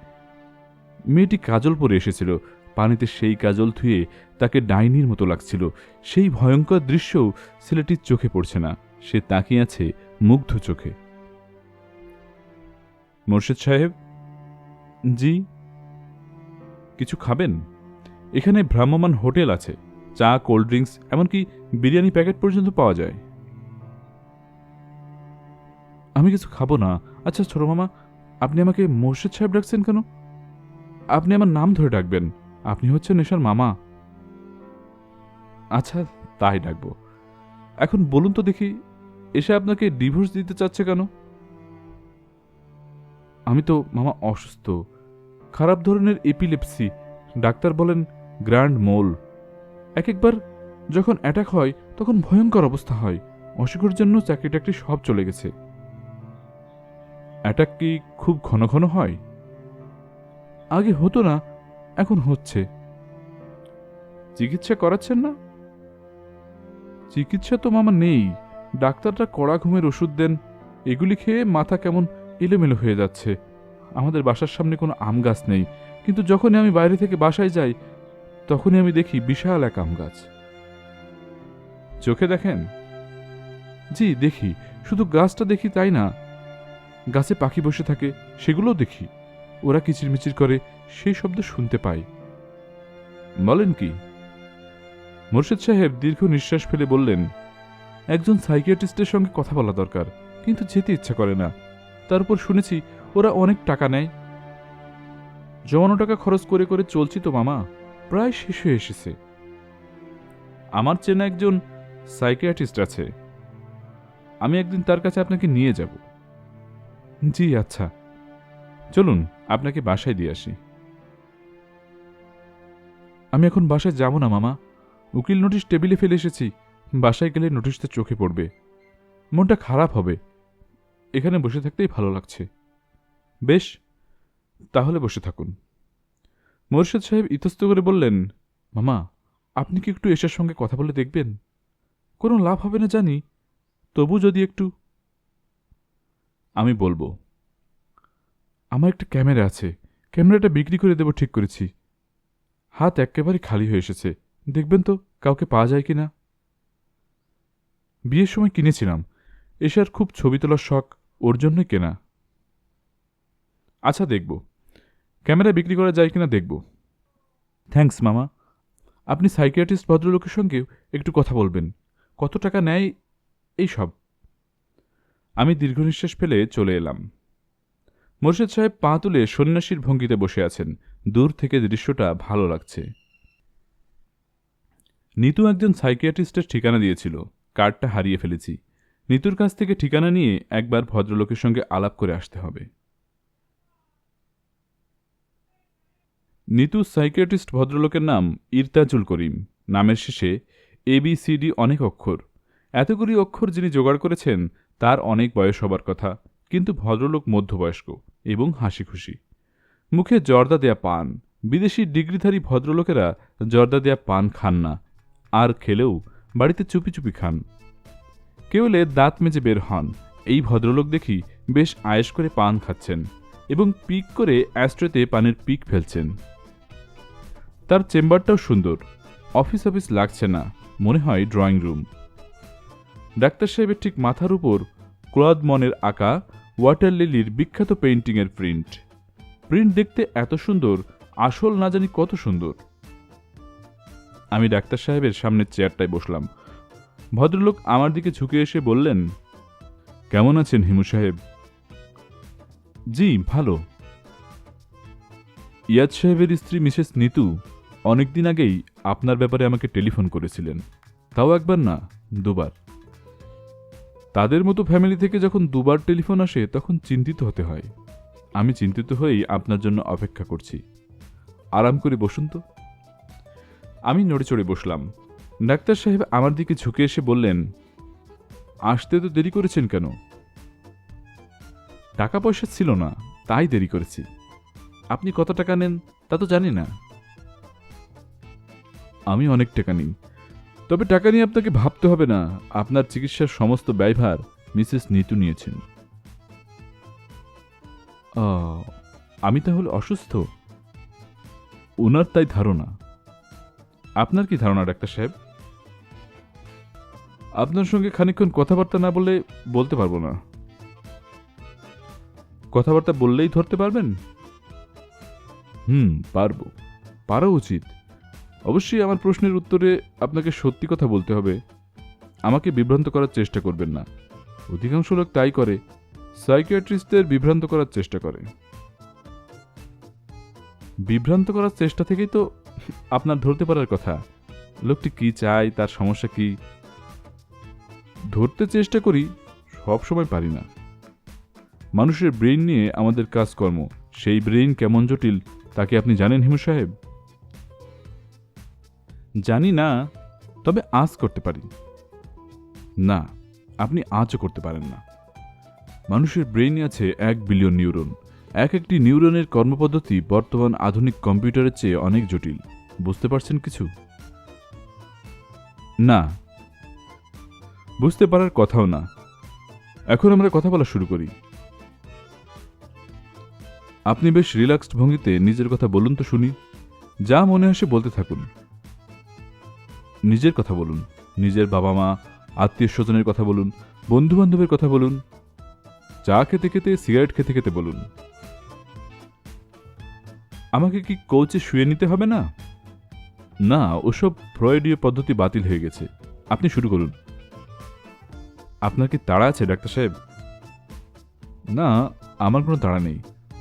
A: মেয়েটি কাজল পরে এসেছিল, পানিতে সেই কাজল ধুয়ে তাকে ডাইনির মতো লাগছিল। সেই ভয়ঙ্কর দৃশ্যও ছেলেটির চোখে পড়ছে না, সে তাকিয়ে আছে মুগ্ধ চোখে। মোর্শেদ সাহেব। জি। কিছু খাবেন? এখানে ভ্রাম্যমান হোটেল আছে, চা, কোল্ড ড্রিঙ্কস, এমনকি বিরিয়ানি প্যাকেট পর্যন্ত পাওয়া যায়। আমি কিছু খাবো না। আচ্ছা ছোট মামা, আপনি আমাকে মোর্শেদ সাহেব ডাকছেন কেন? আপনি আমার নাম ধরে ডাকবেন, আপনি হচ্ছেন নেশার মামা। আচ্ছা, তাই ডাকবো। এখন বলুন তো দেখি, এসে আপনাকে ডিভোর্স দিতে চাচ্ছে কেন? আমি তো মামা অসুস্থ, খারাপ ধরনের এপিলেপসি, ডাক্তার বলেন গ্র্যান্ড মোল। এক একবার যখন অ্যাটাক হয় তখন ভয়ঙ্কর অবস্থা হয়। অসুখের জন্য চাকরি টাকরি সব চলে গেছে। অ্যাটাক কি খুব ঘন ঘন হয়? আগে হতো না, এখন হচ্ছে। চিকিৎসা করাচ্ছেন না? চিকিৎসা তো মামা নেই, ডাক্তাররা কড়া ঘুমের ওষুধ দেন, এগুলি খেয়ে মাথা কেমন এলোমেলো হয়ে যাচ্ছে। আমাদের বাসার সামনে কোনো আম গাছ নেই, কিন্তু যখনই আমি বাইরে থেকে বাসায় যাই তখনই আমি দেখি বিশাল এক আম গাছ। চোখে দেখেন? জি দেখি, শুধু গাছটা দেখি তাই না, গাছে পাখি বসে থাকে সেগুলোও দেখি। ওরা কিচিরমিচির করে, সেই শব্দ শুনতে পাই। বলেন কি? মোর্শেদ সাহেব দীর্ঘ নিঃশ্বাস ফেলে বললেন, একজন সাইকিয়াট্রিস্টের সঙ্গে কথা বলা দরকার, কিন্তু যেতে ইচ্ছা করে না। তার উপর শুনেছি ওরা অনেক টাকা নেয়। জমানো টাকা খরচ করে করে চলছি তো মামা, প্রায় শেষ হয়ে এসেছে। আমার চেনা একজন সাইকিয়াট্রিস্ট আছে, আমি একদিন তার কাছে আপনাকে নিয়ে যাব। জি আচ্ছা, চলুন আপনাকে বাসায় দিয়ে আসি। আমি এখন বাসায় যাব না মামা, উকিল নোটিশ টেবিলে ফেলে এসেছি। বাসায় গেলে নোটিশটা চোখে পড়বে, মনটা খারাপ হবে। এখানে বসে থাকতেই ভালো লাগছে। বেশ, তাহলে বসে থাকুন। মোর্শেদ সাহেব ইতস্ত করে বললেন, মামা আপনি কি একটু এশার সঙ্গে কথা বলে দেখবেন? কোনো লাভ হবে না জানি, তবু যদি একটু। আমি বলবো, আমার একটা ক্যামেরা আছে, ক্যামেরাটা বিক্রি করে দেব ঠিক করেছি। হাত একেবারে খালি হয়ে এসেছে, দেখবেন তো কাউকে পাওয়া যায় কিনা। বিয়ের সময় কিনেছিলাম, এশার খুব ছবি তোলার শখ, ওর জন্যই কেনা। আচ্ছা দেখব, ক্যামেরা বিক্রি করা যায় কিনা দেখব। থ্যাঙ্কস মামা, আপনি সাইকিয়াট্রিস্ট ভদ্রলোকের সঙ্গেও একটু কথা বলবেন, কত টাকা নেয় এই সব। আমি দীর্ঘ নিঃশ্বাস ফেলে চলে এলাম। মোর্শেদ সাহেব পা তুলে সন্ন্যাসীর ভঙ্গিতে বসে আছেন, দূর থেকে দৃশ্যটা ভালো লাগছে। নিতু একজন সাইকিয়াট্রিস্টের ঠিকানা দিয়েছিল, কার্ডটা হারিয়ে ফেলেছি। নিতুর কাছ থেকে ঠিকানা নিয়ে একবার ভদ্রলোকের সঙ্গে আলাপ করে আসতে হবে। নিতু সাইকিয়াট্রিস্ট ভদ্রলোকের নাম ইরতাজুল করিম। নামের শেষে ABCD অনেক অক্ষর। এতগুলি অক্ষর যিনি জোগাড় করেছেন তার অনেক বয়স হবার কথা, কিন্তু ভদ্রলোক মধ্যবয়স্ক এবং হাসি খুশি। মুখে জর্দা দেয়া পান। বিদেশি ডিগ্রিধারী ভদ্রলোকেরা জর্দা দেয়া পান খান না, আর খেলেও বাড়িতে চুপি চুপি খান। কেউ এলে দাঁত মেজে বের হন। এই ভদ্রলোক দেখি বেশ আয়েশ করে পান খাচ্ছেন। এবং পিক করে অ্যাস্ট্রেতে পানির পিক ফেলছেন। তার চেম্বারটাও সুন্দর, অফিস অফিস লাগছে না, মনে হয় ড্রয়িং রুম। ডাক্তার সাহেবের ঠিক মাথার উপর ক্লদ মনের আঁকা ওয়াটার লিলির বিখ্যাত পেইন্টিংয়ের প্রিন্ট। প্রিন্ট দেখতে এত সুন্দর, আসল না জানি কত সুন্দর। আমি ডাক্তার সাহেবের সামনের চেয়ারটায় বসলাম। ভদ্রলোক আমার দিকে ঝুঁকে এসে বললেন, কেমন আছেন হিমু সাহেব? জি ভালো। ইয়াদ সাহেবের স্ত্রী মিসেস নিতু অনেকদিন আগেই আপনার ব্যাপারে আমাকে টেলিফোন করেছিলেন, তাও একবার না, দুবার। তাদের মতো ফ্যামিলি থেকে যখন দুবার টেলিফোন আসে তখন চিন্তিত হতে হয়। আমি চিন্তিত হয়েই আপনার জন্য অপেক্ষা করছি। আরাম করে বসুন তো। আমি নড়ে চড়ে বসলাম। ডাক্তার সাহেব আমার দিকে ঝুঁকে এসে বললেন, আসতে তো দেরি করেছেন কেন? টাকা পয়সা ছিল না, তাই দেরি করেছি। আপনি কত টাকা নেন তা তো জানি না। আমি অনেক টাকা নিই, তবে টাকা নিয়ে আপনাকে ভাবতে হবে না। আপনার চিকিৎসার সমস্ত ব্যয়ভার মিসেস নিতু নিয়েছেন। আমি তাহলে অসুস্থ? ওনার তাই ধারণা। আপনার কি ধারণা ডাক্তার সাহেব? আপনার সঙ্গে খানিকক্ষণ কথাবার্তা না বললে বলতে পারবো না। কথাবার্তা বললেই ধরতে পারবেন? পারবো, পারা উচিত। অবশ্যই আমার প্রশ্নের উত্তরে আপনাকে সত্যি কথা বলতে হবে। আমাকে বিভ্রান্ত করার চেষ্টা করবেন না। অধিকাংশ লোক তাই করে, সাইকিয়াট্রিস্টদের বিভ্রান্ত করার চেষ্টা করে। বিভ্রান্ত করার চেষ্টা থেকেই তো আপনার ধরতে পারার কথা, লোকটি কি চায়, তার সমস্যা কি। ধরতে চেষ্টা করি, সব সময় পারি না। মানুষের ব্রেইন নিয়ে আমাদের কাজকর্ম, সেই ব্রেইন কেমন জটিল তা কি আপনি জানেন হিমু সাহেব? জানি না, তবে আজ করতে পারি। না, আপনি আজও করতে পারেন না। মানুষের ব্রেইনে আছে 1 বিলিয়ন নিউরন। এক একটি নিউরনের কর্মপদ্ধতি বর্তমান আধুনিক কম্পিউটারের চেয়ে অনেক জটিল। বুঝতে পারছেন কিছু? না, বুঝতে পারার কথাও না। এখন আমরা কথা বলা শুরু করি। আপনি বেশ রিল্যাক্সড ভঙ্গিতে নিজের কথা বলুন তো শুনি। যা মনে আসে বলতে থাকুন। নিজের কথা বলুন, নিজের বাবা মা, আত্মীয় স্বজনের কথা বলুন, বন্ধু বান্ধবের কথা বলুন, চা খেতে খেতে, সিগারেট খেতে খেতে বলুন। আমাকে কি কোচে শুয়ে নিতে হবে না? না, ওসব ফ্রয়েডীয় পদ্ধতি বাতিল হয়ে গেছে। আপনি শুরু করুন। আপনার কি তাড়া আছে ডাক্তার সাহেব? না, আমার কোনো তাড়া নেই।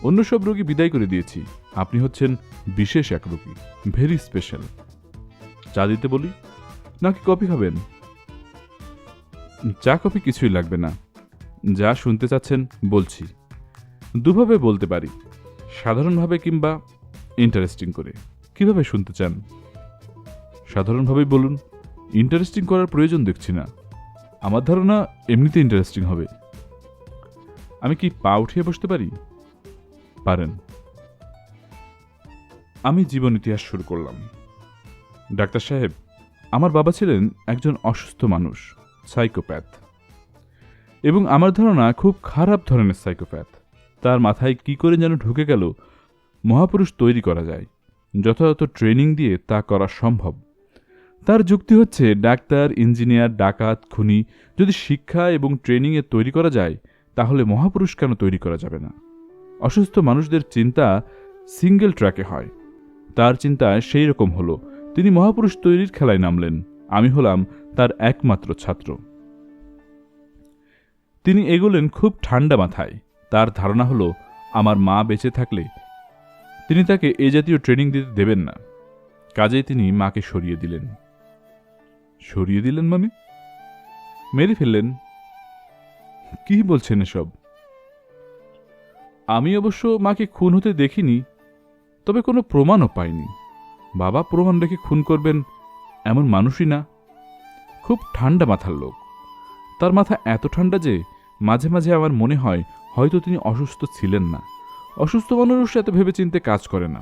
A: অন্য সব রোগী বিদায় করে দিয়েছি। আপনি হচ্ছেন বিশেষ এক রোগী, ভেরি স্পেশাল। চা দিতে বলি নাকি কফি খাবেন? চা কফি কিছুই লাগবে না। যা শুনতে চাচ্ছেন বলছি। দুভাবে বলতে পারি, সাধারণভাবে কিংবা ইন্টারেস্টিং করে। কিভাবে শুনতে চান? সাধারণভাবেই বলুন। ইন্টারেস্টিং করার প্রয়োজন দেখছি না। আমার ধারণা এমনিতে ইন্টারেস্টিং হবে। আমি কি পা উঠিয়ে বসতে পারি? পারেন। আমি জীবন ইতিহাস শুরু করলাম। ডাক্তার সাহেব, আমার বাবা ছিলেন একজন অসুস্থ মানুষ, সাইকোপ্যাথ, এবং আমার ধারণা খুব খারাপ ধরনের সাইকোপ্যাথ। তার মাথায় কি করে যেন ঢুকে গেল মহাপুরুষ তৈরি করা যায়, যথাযথ ট্রেনিং দিয়ে তা করা সম্ভব। তার যুক্তি হচ্ছে, ডাক্তার, ইঞ্জিনিয়ার, ডাকাত, খুনি যদি শিক্ষা এবং ট্রেনিংয়ে তৈরি করা যায়, তাহলে মহাপুরুষ কেন তৈরি করা যাবে না? অসুস্থ মানুষদের চিন্তা সিঙ্গেল ট্র্যাকে হয়। তার চিন্তা সেই রকম হলো। তিনি মহাপুরুষ তৈরির খেলায় নামলেন। আমি হলাম তার একমাত্র ছাত্র। তিনি এগোলেন খুব ঠান্ডা মাথায়। তার ধারণা হলো, আমার মা বেঁচে থাকলে তিনি তাকে এ জাতীয় ট্রেনিং দিতে দেবেন না। কাজেই তিনি মাকে সরিয়ে দিলেন। সরিয়ে দিলেন মানে? মেরে ফেললেন। কি বলছেন এসব? আমি অবশ্য মাকে খুন হতে দেখিনি, তবে কোনো প্রমাণও পাইনি। বাবা প্রমাণ রেখে খুন করবেন এমন মানুষই না। খুব ঠান্ডা মাথার লোক। তার মাথা এত ঠান্ডা যে মাঝে মাঝে আমার মনে হয় হয়তো তিনি অসুস্থ ছিলেন না। অসুস্থ মানুষ এত ভেবেচিন্তে কাজ করে না।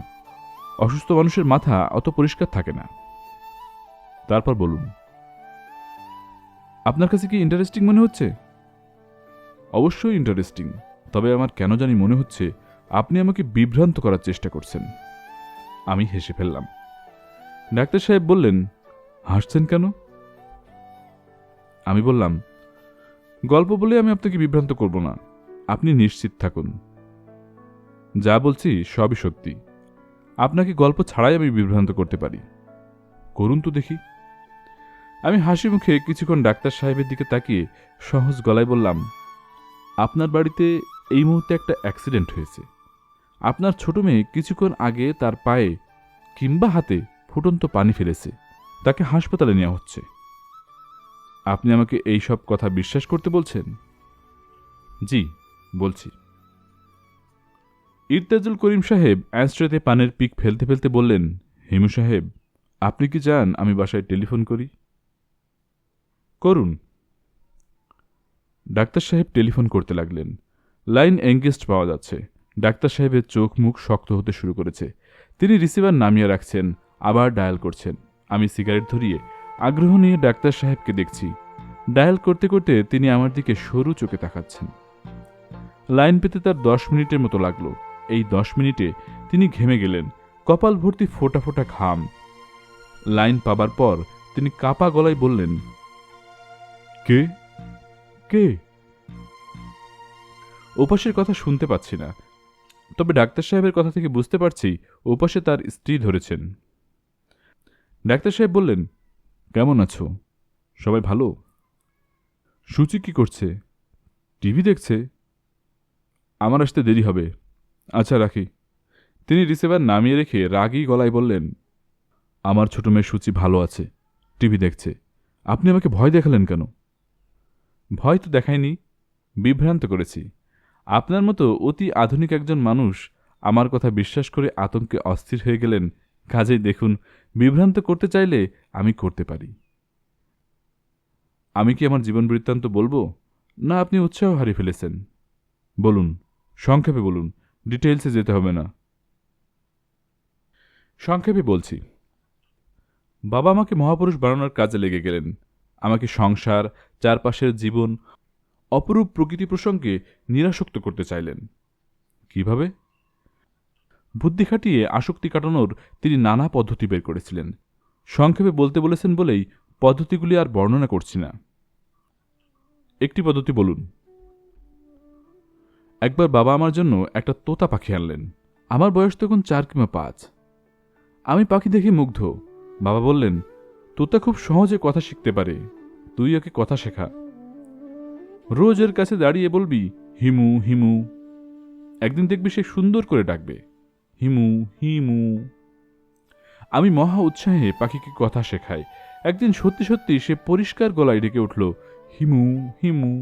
A: অসুস্থ মানুষের মাথা অত পরিষ্কার থাকে না। তারপর বলুন, আপনার কাছে কি ইন্টারেস্টিং মনে হচ্ছে? অবশ্যই ইন্টারেস্টিং, তবে আমার কেন জানি মনে হচ্ছে আপনি আমাকে বিভ্রান্ত করার চেষ্টা করছেন। আমি হেসে ফেললাম। ডাক্তার সাহেব বললেন, হাসছেন কেন? আমি বললাম, গল্প বলে আমি আপনাকে বিভ্রান্ত করব না, আপনি নিশ্চিত থাকুন। যা বলছি সবই সত্যি। আপনাকে গল্প ছাড়াই আমি বিভ্রান্ত করতে পারি। করুন তো দেখি। আমি হাসি মুখে কিছুক্ষণ ডাক্তার সাহেবের দিকে তাকিয়ে সহজ গলায় বললাম, আপনার বাড়িতে এই মুহূর্তে একটা অ্যাক্সিডেন্ট হয়েছে। আপনার ছোট মেয়ে কিছুক্ষণ আগে তার পায়ে কিংবা হাতে ফুটন্ত পানি ফেলেছে, তাকে হাসপাতালে নেওয়া হচ্ছে। আপনি আমাকে এই সব কথা বিশ্বাস করতে বলছেন? জি, বলছি। ইরতাজুল করিম সাহেব অ্যাস্ট্রেতে পানের পিক ফেলতে ফেলতে বললেন, হিমু সাহেব, আপনি কি চান আমি বাসায় টেলিফোন করি? করুন। ডাক্তার সাহেব টেলিফোন করতে লাগলেন। লাইন এঙ্গেজড পাওয়া যাচ্ছে। ডাক্তার সাহেবের চোখ মুখ শক্ত হতে শুরু করেছে। তিনি রিসিভার নামিয়ে রাখছেন, আবার ডায়াল করছেন। আমি সিগারেট ধরিয়ে আগ্রহ নিয়ে ডাক্তার সাহেবকে দেখছি। ডায়াল করতে করতে তিনি আমার দিকে সরু চোখে তাকাচ্ছেন। লাইন পেতে তার 10 মিনিটের মতো লাগলো। এই 10 মিনিটে তিনি ঘেমে গেলেন, কপাল ভর্তি ফোঁটা ফোঁটা ঘাম। লাইন পাবার পর তিনি কাপা গলায় বললেন, কে কে? ওপাশের কথা শুনতে পাচ্ছি না, তবে ডাক্তার সাহেবের কথা থেকে বুঝতে পারছি ওপাশে তার স্ত্রী ধরেছেন। ডাক্তার সাহেব বললেন, কেমন আছো? সবাই ভালো? সূচি কি করছে? টিভি দেখছে। আমার আসতে দেরি হবে। আচ্ছা, রাখি। তিনি রিসিভার নামিয়ে রেখে রাগী গলায় বললেন, আমার ছোট মেয়ে সূচি ভালো আছে, টিভি দেখছে। আপনি আমাকে ভয় দেখালেন কেন? ভয় তো দেখায়নি, বিভ্রান্ত করেছি। আপনার মতো অতি আধুনিক একজন মানুষ আমার কথা বিশ্বাস করে আতঙ্কে অস্থির হয়ে গেলেন। কাজেই দেখুন, বিভ্রান্ত করতে চাইলে আমি করতে পারি। আমি কি আমার জীবন বৃত্তান্ত বলবো, না আপনি উৎসাহ হারিয়ে ফেলেছেন? বলুন, সংক্ষেপে বলুন, ডিটেইলসে যেতে হবে না। সংক্ষেপে বলছি। বাবা আমাকে মহাপুরুষ বানানোর কাজে লেগে গেলেন। আমাকে সংসার, চারপাশের জীবন, অপরূপ প্রকৃতি প্রসঙ্গে নিরাসক্ত করতে চাইলেন। কিভাবে? বুদ্ধি খাটিয়ে আসক্তি কাটানোর তিনি নানা পদ্ধতি বের করেছিলেন। সংক্ষেপে বলতে বলেছেন বলেই পদ্ধতিগুলি আর বর্ণনা করছি না। একটি পদ্ধতি বলুন। একবার বাবা আমার জন্য একটা তোতা পাখি আনলেন। আমার বয়স তখন 4 কিংবা 5। আমি পাখি দেখে মুগ্ধ। বাবা বললেন, তোতা খুব সহজে কথা শিখতে পারে, তুই ওকে কথা শেখা। রোজ এর কাছে দাঁড়িয়ে বলবি, হিমু হিমু। একদিন দেখবি সে সুন্দর করে ডাকবে, হিমু হিমু। আমি মহা উৎসাহে পাখিকে কথা শেখাই। একদিন সত্যি সত্যি সে পরিষ্কার গলায় ডেকে উঠল, হিমু হিমু।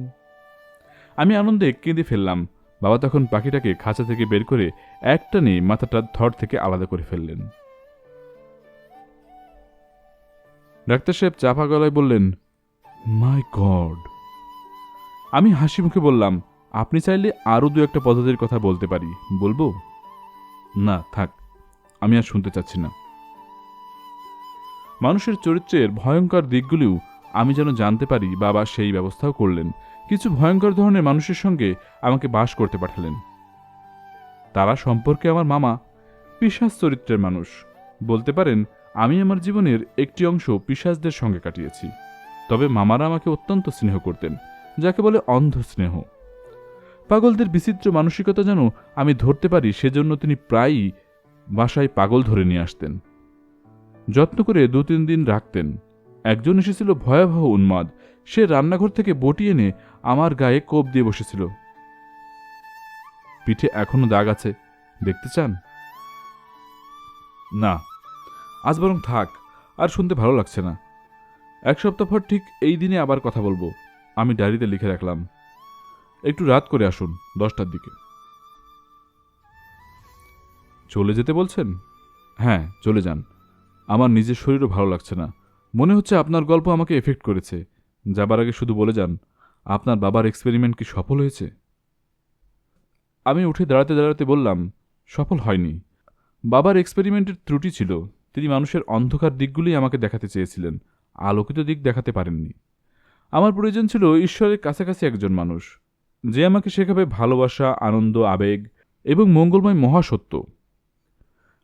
A: আমি আনন্দে কেঁদে ফেললাম। বাবা তখন পাখিটাকে খাঁচা থেকে বের করে একটানে মাথাটা ধর থেকে আলাদা করে ফেললেন। ডাক্তার সাহেব চাপা গলায় বললেন, মাই গড। আমি হাসি মুখে বললাম, আপনি চাইলে আরও 2-1টা পদ্ধতির কথা বলতে পারি, বলবো? না থাক, আমি আর শুনতে চাচ্ছি না। মানুষের চরিত্রের ভয়ঙ্কর দিকগুলিও আমি যেন জানতে পারি, বাবা সেই ব্যবস্থাও করলেন। কিছু ভয়ঙ্কর ধরনের মানুষের সঙ্গে আমাকে বাস করতে পাঠালেন। তারা সম্পর্কে আমার মামা পিশাচ চরিত্রের মানুষ। বলতে পারেন আমি আমার জীবনের একটি অংশ পিশাচদের সঙ্গে কাটিয়েছি। তবে মামারা আমাকে অত্যন্ত স্নেহ করতেন, যাকে বলে অন্ধ স্নেহ। পাগলদের বিচিত্র মানসিকতা যেন আমি ধরতে পারি, সেজন্য তিনি প্রায়ই বাসায় পাগল ধরে নিয়ে আসতেন। যত্ন করে 2-3 দিন রাখতেন। একজন এসেছিল ভয়াবহ উন্মাদ। সে রান্নাঘর থেকে বটি এনে আমার গায়ে কোপ দিয়ে বসেছিল। পিঠে এখনো দাগ আছে, দেখতে চান? না, আজ বরং থাক, আর শুনতে ভালো লাগছে না। 1 সপ্তাহ পর ঠিক এই দিনে আবার কথা বলবো। আমি ডায়েরিতে লিখে রাখলাম। একটু রাত করে আসুন, 10টার দিকে। চলে যেতে বলছেন? হ্যাঁ, চলে যান। আমার নিজের শরীরও ভালো লাগছে না। মনে হচ্ছে আপনার গল্প আমাকে এফেক্ট করেছে। যাবার আগে শুধু বলে যান, আপনার বাবার এক্সপেরিমেন্ট কি সফল হয়েছে? আমি উঠে দাঁড়াতে দাঁড়াতে বললাম, সফল হয়নি। বাবার এক্সপেরিমেন্টের ত্রুটি ছিল। তিনি মানুষের অন্ধকার দিকগুলি আমাকে দেখাতে চেয়েছিলেন, আলোকিত দিক দেখাতে পারেননি। আমার প্রয়োজন ছিল ঈশ্বরের কাছাকাছি একজন মানুষ, যে আমাকে শেখাবে ভালোবাসা, আনন্দ, আবেগ, এবং মঙ্গলময় মহাসত্য।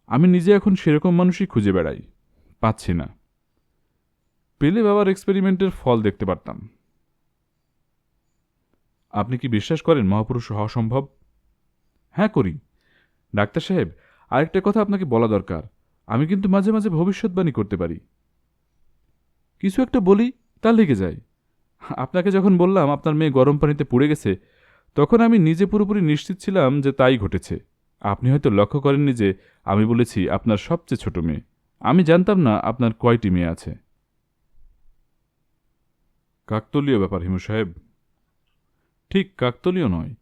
A: আমি নিজে এখন সেরকম মানুষই খুঁজে বেড়াই, পাচ্ছি না। পেলে বাবার এক্সপেরিমেন্টের ফল দেখতে পারতাম। আপনি কি বিশ্বাস করেন মহাপুরুষ হওয়া সম্ভব? হ্যাঁ, করি। ডাক্তার সাহেব, আরেকটা কথা আপনাকে বলা দরকার। আমি কিন্তু মাঝে মাঝে ভবিষ্যৎবাণী করতে পারি। কিছু একটা বলি, তা লেগে যায়। আপনাকে যখন বললাম আপনার মেয়ে গরম পানিতে পুড়ে গেছে, তখন আমি নিজে পুরোপুরি নিশ্চিত ছিলাম যে তাই ঘটেছে। আপনি হয়তো লক্ষ্য করেননি যে আমি বলেছি আপনার সবচেয়ে ছোট মেয়ে। আমি জানতাম না আপনার কয়টি মেয়ে আছে। কাকতলীয় ব্যাপার হিমু সাহেব। ঠিক কাকতলীয় নয়।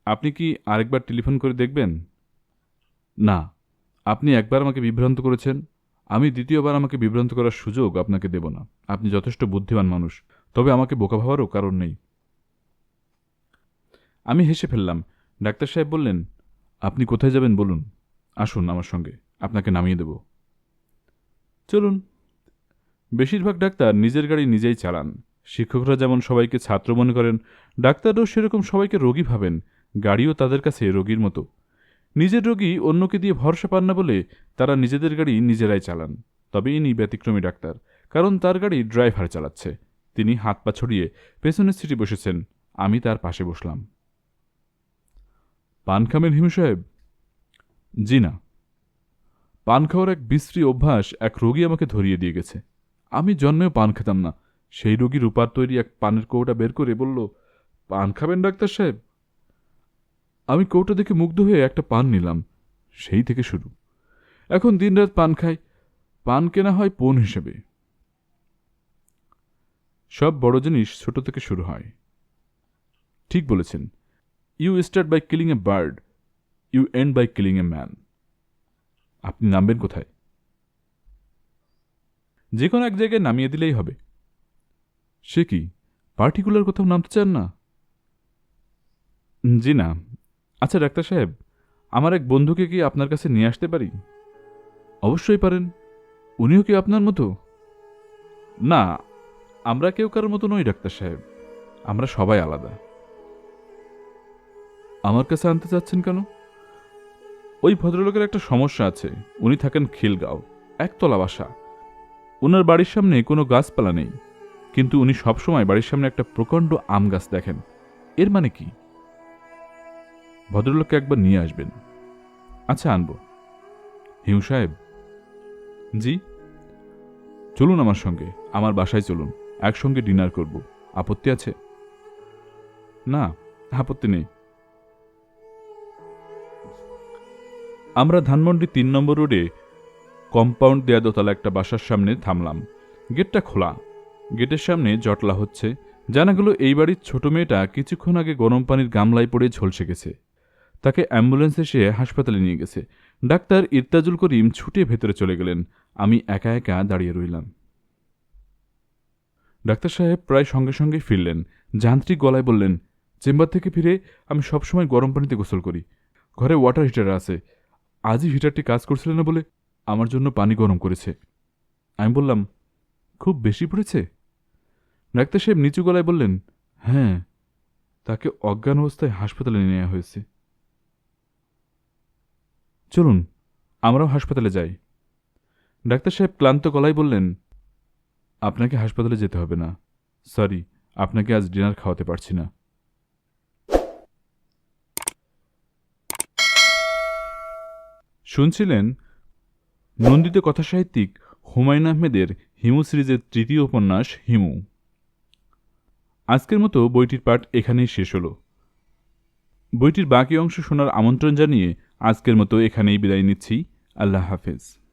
A: আপনি কি আরেকবার টেলিফোন করে দেখবেন? না, আপনি একবার আমাকে বিভ্রান্ত করেছেন, আমি দ্বিতীয়বার আমাকে বিভ্রান্ত করার সুযোগ আপনাকে দেব না। আপনি যথেষ্ট বুদ্ধিমান মানুষ, তবে আমাকে বোকা ভাবারও কারণ নেই। আমি হেসে ফেললাম। ডাক্তার সাহেব বললেন, আপনি কোথায় যাবেন বলুন, আসুন আমার সঙ্গে, আপনাকে নামিয়ে দেব। চলুন। বেশিরভাগ ডাক্তার নিজের গাড়ি নিজেই চালান। শিক্ষকরা যেমন সবাইকে ছাত্র মনে করেন, ডাক্তাররাও সেরকম সবাইকে রোগী ভাবেন। গাড়িও তাদের কাছে রোগীর মতো। নিজের রোগী অন্যকে দিয়ে ভরসা পান না বলে তারা নিজেদের গাড়ি নিজেরাই চালান। তবে ইনি ব্যতিক্রমী ডাক্তার, কারণ তার গাড়ি ড্রাইভার চালাচ্ছে। তিনি হাত পা ছড়িয়ে পেছনের সিটে বসেছেন, আমি তার পাশে বসলাম। পান খাবেন হিমু সাহেব? জি না। পান খাওয়ার এক বিশ্রী অভ্যাস এক রোগী আমাকে ধরিয়ে দিয়ে গেছে। আমি জন্মেও পান খেতাম না। সেই রোগী রূপার তৈরি এক পানের কৌটা বের করে বলল, পান খাবেন ডাক্তার সাহেব? আমি কৌটা দেখে মুগ্ধ হয়ে একটা পান নিলাম। সেই থেকে শুরু। এখন দিনরাত পান খাই। পান কেনা হয় পণ হিসেবে। সব বড় জিনিস ছোট থেকে শুরু হয়। ঠিক বলেছেন। You start by killing a bird, you end by killing a man. আপনি নামবেন কোথায়? যে কোনো এক জায়গায় নামিয়ে দিলেই হবে। সে কি, পার্টিকুলার কোথাও নামতে চান না? জি না। আচ্ছা ডাক্তার সাহেব, আমার এক বন্ধুকে কি আপনার কাছে নিয়ে আসতে পারি? অবশ্যই পারেন। উনিও কি আপনার মতো? না, আমরা কেউ কারোর মতো নই ডাক্তার সাহেব। আমরা সবাই আলাদা। আমার কাছে আনতে চাচ্ছেন কেন? ওই ভদ্রলোকের একটা সমস্যা আছে। উনি থাকেন খিলগাঁও, একতলা বাসা। ওনার বাড়ির সামনে কোনো গাছপালা নেই, কিন্তু উনি সবসময় বাড়ির সামনে একটা প্রকাণ্ড আম গাছ দেখেন। এর মানে কি? ভদ্রলোককে একবার নিয়ে আসবেন। আচ্ছা, আনবো। হিমু সাহেব। জি। চলুন আমার সঙ্গে, আমার বাসায় চলুন, একসঙ্গে ডিনার করব। আপত্তি আছে? না, আপত্তি নেই। আমরা ধানমন্ডি ৩ নম্বর রোডে কম্পাউন্ড দেয়া দোতলা একটা বাসার সামনে থামলাম। গেটটা খোলা। গেটের সামনে জটলা হচ্ছে। জানা গেল এই বাড়ির ছোট মেয়েটা কিছুক্ষণ আগে গরম পানির গামলায় পড়ে ঝলসে গেছে। তাকে অ্যাম্বুলেন্স এসে হাসপাতালে নিয়ে গেছে। ডাক্তার ইরতাজুল করিম ছুটে ভেতরে চলে গেলেন। আমি একা একা দাঁড়িয়ে রইলাম। ডাক্তার সাহেব প্রায় সঙ্গে সঙ্গেই ফিরলেন। যান্ত্রিক গলায় বললেন, চেম্বার থেকে ফিরে আমি সবসময় গরম পানিতে গোসল করি। ঘরে ওয়াটার হিটার আছে। আজই হিটারটি কাজ করছিল না বলে আমার জন্য পানি গরম করেছে। আমি বললাম, খুব বেশি পড়েছে? ডাক্তার সাহেব নিচু গলায় বললেন, হ্যাঁ, তাকে অজ্ঞান অবস্থায় হাসপাতালে নিয়ে নেওয়া হয়েছে। চলুন, আমরাও হাসপাতালে যাই। ডাক্তার সাহেব ক্লান্ত গলায় বললেন, আপনাকে হাসপাতালে যেতে হবে না। সরি, আপনাকে আজ ডিনার খাওয়াতে পারছি না। শুনছিলেন নন্দিত কথাসাহিত্যিক হুমায়ুন আহমেদের হিমু সিরিজের তৃতীয় উপন্যাস হিমু। আজকের মতো বইটির পাঠ এখানেই শেষ হলো। বইটির বাকি অংশ শোনার আমন্ত্রণ জানিয়ে আজকের মতো এখানেই বিদায় নিচ্ছি। আল্লাহ হাফেজ।